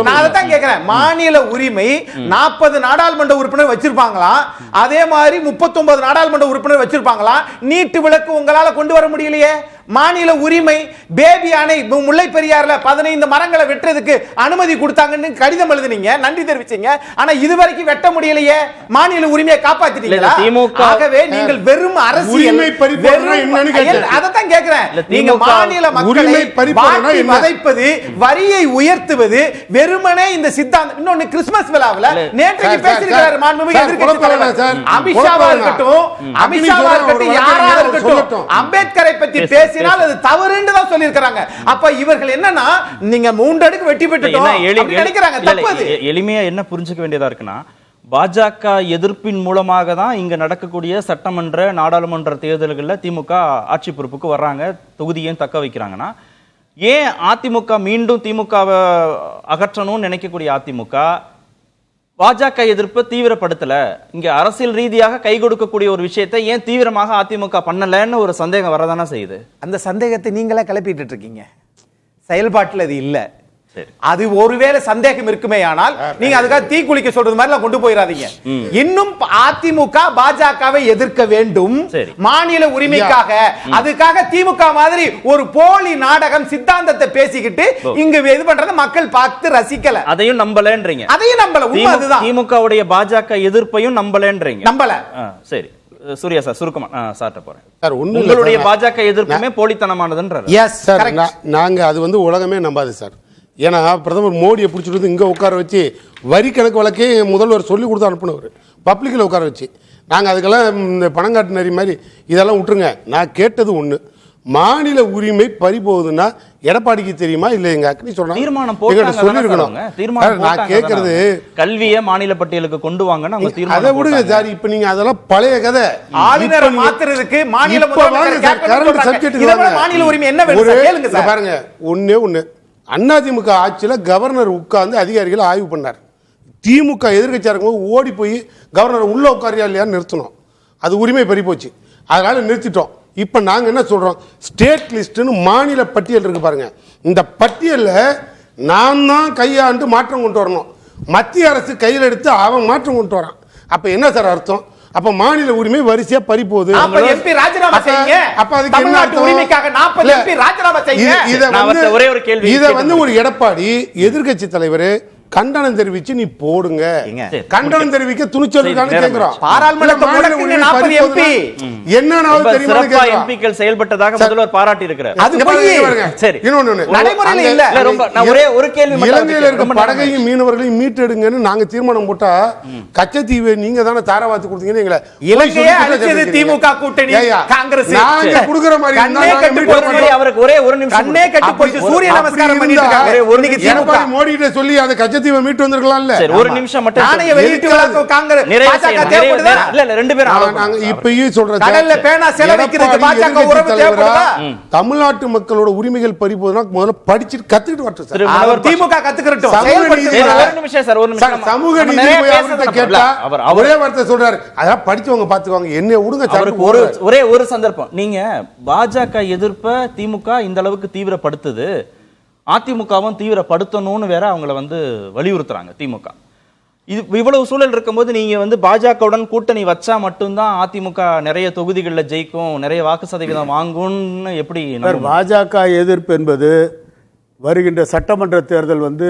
நான் அதை தான் கேட்கிறேன். மாநில உரிமை 40 நாடாளுமன்ற உறுப்பினர் வச்சிருப்பாங்களாம், அதே மாதிரி 39 நாடாளுமன்ற உறுப்பினர் வச்சிருப்பாங்களா. நீட்டு விளக்கு உங்களால கொண்டு வர முடியலையே. மாநில உரிமை பேபி அணை முல்லை பெரியாறுல 15 மரங்களை வெட்டுறதுக்கு அனுமதி கொடுத்தாங்கன்னு கடிதம் எழுதுனீங்க, நன்றி தெரிவிச்சீங்க. ஆனா இதுவரைக்கும் வெட்ட முடியலையே. மாநில உரிமையை காப்பாத்திட்டீங்களா? ஆகவே நீங்கள் வெறும் அரசியல் அதைத்தான் கேட்கிறேன். நீங்க மாநில மக்களை வாட்டி வதைப்பது, வரியை உயர்த்துவது, வெறுமனே இந்த சித்தாந்தம். இன்னொன்னு, கிறிஸ்துமஸ் விழாவில் நேற்றைக்கு பேசியிருக்கிறார் மாண்புமிகு எதிர்க்கட்சி தலைவர் அமித்ஷாவா இருக்கட்டும், யாரா இருக்கட்டும், அம்பேத்கரை பத்தி பேசி அது தவறுன்னு தான் சொல்லியிருக்காங்க. அப்ப இவர்கள் என்னன்னா நீங்க 3 அடுக்கு வெட்டி பெற்றுட்டோம் நினைக்கிறாங்க. தப்பு. எளிமையா என்ன புரிஞ்சுக்க வேண்டியதா இருக்குன்னா, பாஜக எதிர்ப்பின் மூலமாக தான் இங்க நடக்கக்கூடிய சட்டமன்ற நாடாளுமன்ற தேர்தல்களில் திமுக ஆட்சி பொறுப்புக்கு வர்றாங்க, தொகுதியையும் தக்க வைக்கிறாங்கன்னா, ஏன் அதிமுக மீண்டும் திமுகவை அகற்றணும்னு நினைக்கக்கூடிய அதிமுக பாஜக எதிர்ப்பு தீவிரப்படுத்தல, இங்க அரசியல் ரீதியாக கை கொடுக்கக்கூடிய ஒரு விஷயத்தை ஏன் தீவிரமாக அதிமுக பண்ணலன்னு ஒரு சந்தேகம் வரதானே செய்யுது. அந்த சந்தேகத்தை நீங்களே கிளப்பிட்டு இருக்கீங்க, செயல்பாட்டில் அது இல்ல. சரி. அது ஒருவேளை சந்தேகம் இருக்குமே ஆனால் நீங்க அதுக்காக தீ குளிக்க சொல்றது மாதிரி கொண்டு போயிடாதீங்க. இன்னும் அதிமுக பாஜகவை எதிர்க்க வேண்டும், சரி. மாநில உரிமைக்காக. அதுக்காக திமுக மாதிரி ஒரு போலி நாடகம் சித்தாந்தத்தை பேசிக்கிட்டு இங்க இது பண்றத மக்கள் பார்த்து ரசிக்கல, அதையும் நம்பலன்றீங்க. அதையும் நம்பல. உண்மை அதுதான். திமுகவுடைய பாஜக எதிர்ப்பையும் நம்பலன்றீங்க. நம்பல. சரி, சூர்யா சார் சுருக்கமா சார்ட்ட போறேன். சார் உங்களுடைய பாஜக எதிர்ப்புமே போலித்தனமானதுன்ற. எஸ் சார், நாங்க அது வந்து உலகமே நம்பாது சார். ஏன்னா பிரதமர் மோடியை பிடிச்சிட்டு இங்கே உட்கார வச்சு வரி கணக்கு வழக்கே முதல்வர் சொல்லி கொடுத்து அனுப்பினவர், பப்ளிக்கில் உட்கார வச்சு. நாங்கள் அதுக்கெல்லாம் இந்த பணங்காட்டு நரி மாதிரி இதெல்லாம் விட்டுருங்க. நான் கேட்டது ஒன்று, மாநில உரிமை பறி போகுதுன்னா எடப்பாடிக்கு தெரியுமா இல்லை எங்க அக்னி சொன்னாங்க தீர்மானம் சொல்லிருக்கணும். நான் கேட்கறது கல்வியை மாநில பட்டியலுக்கு கொண்டு வாங்க. அதை விடுங்க சார், இப்ப நீங்க அதெல்லாம் பழைய கதை. ஆளுநரை மாத்துறதுக்கு மாநில உரிமை என்ன கேளுங்க சார். பாருங்க, ஒண்ணு அதிமுக ஆட்சியில் கவர்னர் உட்கார்ந்து அதிகாரிகள் ஆய்வு பண்ணார். திமுக எதிர்கட்சியா இருக்கும்போது ஓடி போய் கவர்னர் உள்ள உட்காரியா இல்லையான்னு நிறுத்தணும். அது உரிமை பறி போச்சு, அதனால நிறுத்திட்டோம். இப்ப நாங்க என்ன சொல்றோம், ஸ்டேட் லிஸ்ட்னு மாநில பட்டியல் இருக்கு பாருங்க. இந்த பட்டியலில் நான் தான் கையாண்டு மாற்றம் கொண்டு வரணும். மத்திய அரசு கையில் எடுத்து அவன் மாற்றம் கொண்டு வரான். அப்ப என்ன சார் அர்த்தம்? அப்ப மாநில உரிமை வரிசையா பறி போகுது. எம்பி ராஜினாமா செய்யுங்க. அப்ப அதுக்கு என்ன அர்த்தம்? உரிமைக்காக 40 எம்பி ராஜினாமா செய்யுங்க. ஒரே ஒரு கேள்வி. இத வந்து ஒரு எடப்பாடி எதிர்க்கட்சி தலைவர் கண்டனம் தெரிவிச்சு நீ போடுங்க, கண்டனம் தெரிவிக்க துணிச்சல் இருக்கான்னு கேக்குறோம். பாராளுமன்றத்தில் 40 எம்பி என்னன்னாவது தெரியுமா கேக்குறோம். எம்பிக்கள் செயல்பட்டதாக முதல்வர் பாராட்டி இருக்கிறார். அது பாருங்க. சரி, இன்னொன்னு நடைமுறையில இல்ல. ரொம்ப நான் ஒரே ஒரு கேள்வி மட்டும். இலங்கையில இருக்க படகையும் மீனவர்களையும் மீட்டெடுங்கன்னு நாங்க தீர்மானம் போட்டா கச்சத்தீவை நீங்க தானே தாராவாத்து கொடுத்தீங்கன்னு எங்களை இலங்கையை அழிச்சது திமுக கூட்டணி காங்கிரஸ். நாங்க குடுக்குற மாதிரி அவருக்கு ஒரே ஒரு நிமிஷம் கண்ணே கட்டி போச்சு. சூரிய நமஸ்காரம் பண்ணிட்டு இருக்காங்க. ஒரு திமுக மோடி கிட்ட சொல்லி அதை கச்சத்தீவை மீட்டு வந்திருக்கலாம்ல. சரி, ஒரு நிமிஷம் மட்டும். நானே வெளியிட்டு வளர்க்க காங்கிரஸ் பாஜக தேவைப்படுதா? இல்ல ரெண்டு பேரும் நாங்க இப்பயே சொல்றோம். கடல்ல பேனா செலவழிக்கிறதுக்கு பாஜக உறவு தேவைப்படுதா? தமிழ்நாட்டு மக்களோட உரிமைகள் பறிபோதுனா முதல்ல படிச்சிட்டு கத்துக்கிட்டு வரட்டும் சார். திமுக கத்துக்கறட்டும். ஒரு நிமிஷம் சார், ஒரு நிமிஷம். சமூக நீதி அவர்கிட்ட கேட்டா ஒரே வார்த்தை சொல்றாரு, அதான் படிச்சவங்க பாத்துக்குவாங்க, என்ன விடுங்க. அவருக்கு ஒரே ஒரு சந்தர்ப்பம். நீங்க பாஜக எதிர்ப்ப திமுக இந்த அளவுக்கு தீவிரப்படுத்துது, அதிமுகவும் தீவிரப்படுத்தணும்னு வேற அவங்கள வந்து வலியுறுத்துறாங்க திமுக. இது இவ்வளவு சூழல் இருக்கும்போது நீங்க வந்து பாஜகவுடன் கூட்டணி வச்சா மட்டும்தான் அதிமுக நிறைய தொகுதிகளில் ஜெயிக்கும், நிறைய வாக்கு சதவீதம் வாங்கும்னு எப்படி? பாஜக எதிர்ப்பு என்பது வருகின்ற சட்டமன்ற தேர்தல் வந்து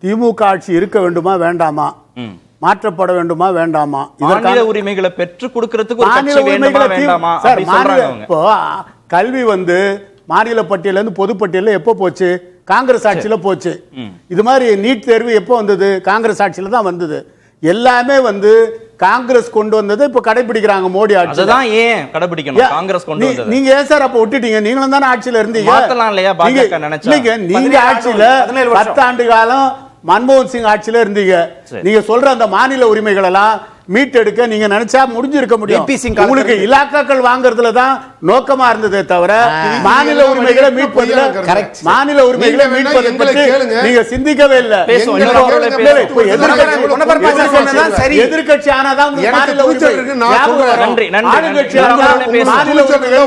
திமுக ஆட்சி இருக்க வேண்டுமா வேண்டாமா, மாற்றப்பட வேண்டுமா வேண்டாமா, மாநில உரிமைகளை பெற்று கொடுக்கிறதுக்கு ஒரு கட்சி வேண்டுமா வேண்டாமா அப்படி சொல்றாங்க. இப்போ கல்வி வந்து மாநில பட்டியல இருந்து பொது பட்டியல எப்போ போச்சு? காங்கிரஸ் ஆட்சியில போச்சு. இது மாதிரி நீட் தேர்வு எப்போ வந்தது? காங்கிரஸ் ஆட்சியில தான் வந்தது. எல்லாமே வந்து காங்கிரஸ் கொண்டு வந்தது இப்ப கடைபிடிக்கிறாங்க மோடி ஆட்சி. அதுதான் ஏன் கடைபிடிக்கணும்? காங்கிரஸ் கொண்டு வந்தது நீங்க ஏன் சார் அப்ப விட்டுட்டீங்க? நீங்களும் தானே ஆட்சியில இருந்தீங்க. மாத்தலாம் இல்லையா பாஜக நினைச்சா? நீங்க ஆட்சியில 10 ஆண்டு காலம் மன்மோகன் சிங் ஆட்சியில இருந்தீங்க. நீங்க சொல்ற அந்த மாநில உரிமைகள் எல்லாம் மீட்டெடுக்க நீங்க நினைச்சா முடிஞ்சிருக்க முடியும். உங்களுக்கு இலாக்காக்கள் வாங்குறதுல தான் நோக்கமா இருந்ததே தவிர மாநில உரிமைகளை மீட்பதில் மாநில உரிமைகளை மீட்பதில் பற்றி நீங்க சிந்திக்கவே இல்லை. எதிர்கட்சி ஆனாதான் மாநில உரிமை, ஆளுங்கட்சி மாநில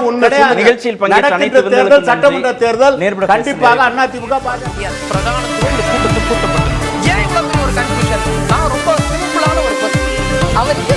உரிமைகள் நிகழ்ச்சியில் பங்கேற்ற தேர்தல் சட்டமன்ற தேர்தல் கண்டிப்பாக அதிமுக கூட்டப்பட்டது. ஏன் இவ்வளவு ஒரு கன்ஃபியூஷன்? நான் ரொம்ப சிம்பிளான ஒரு அவருக்கு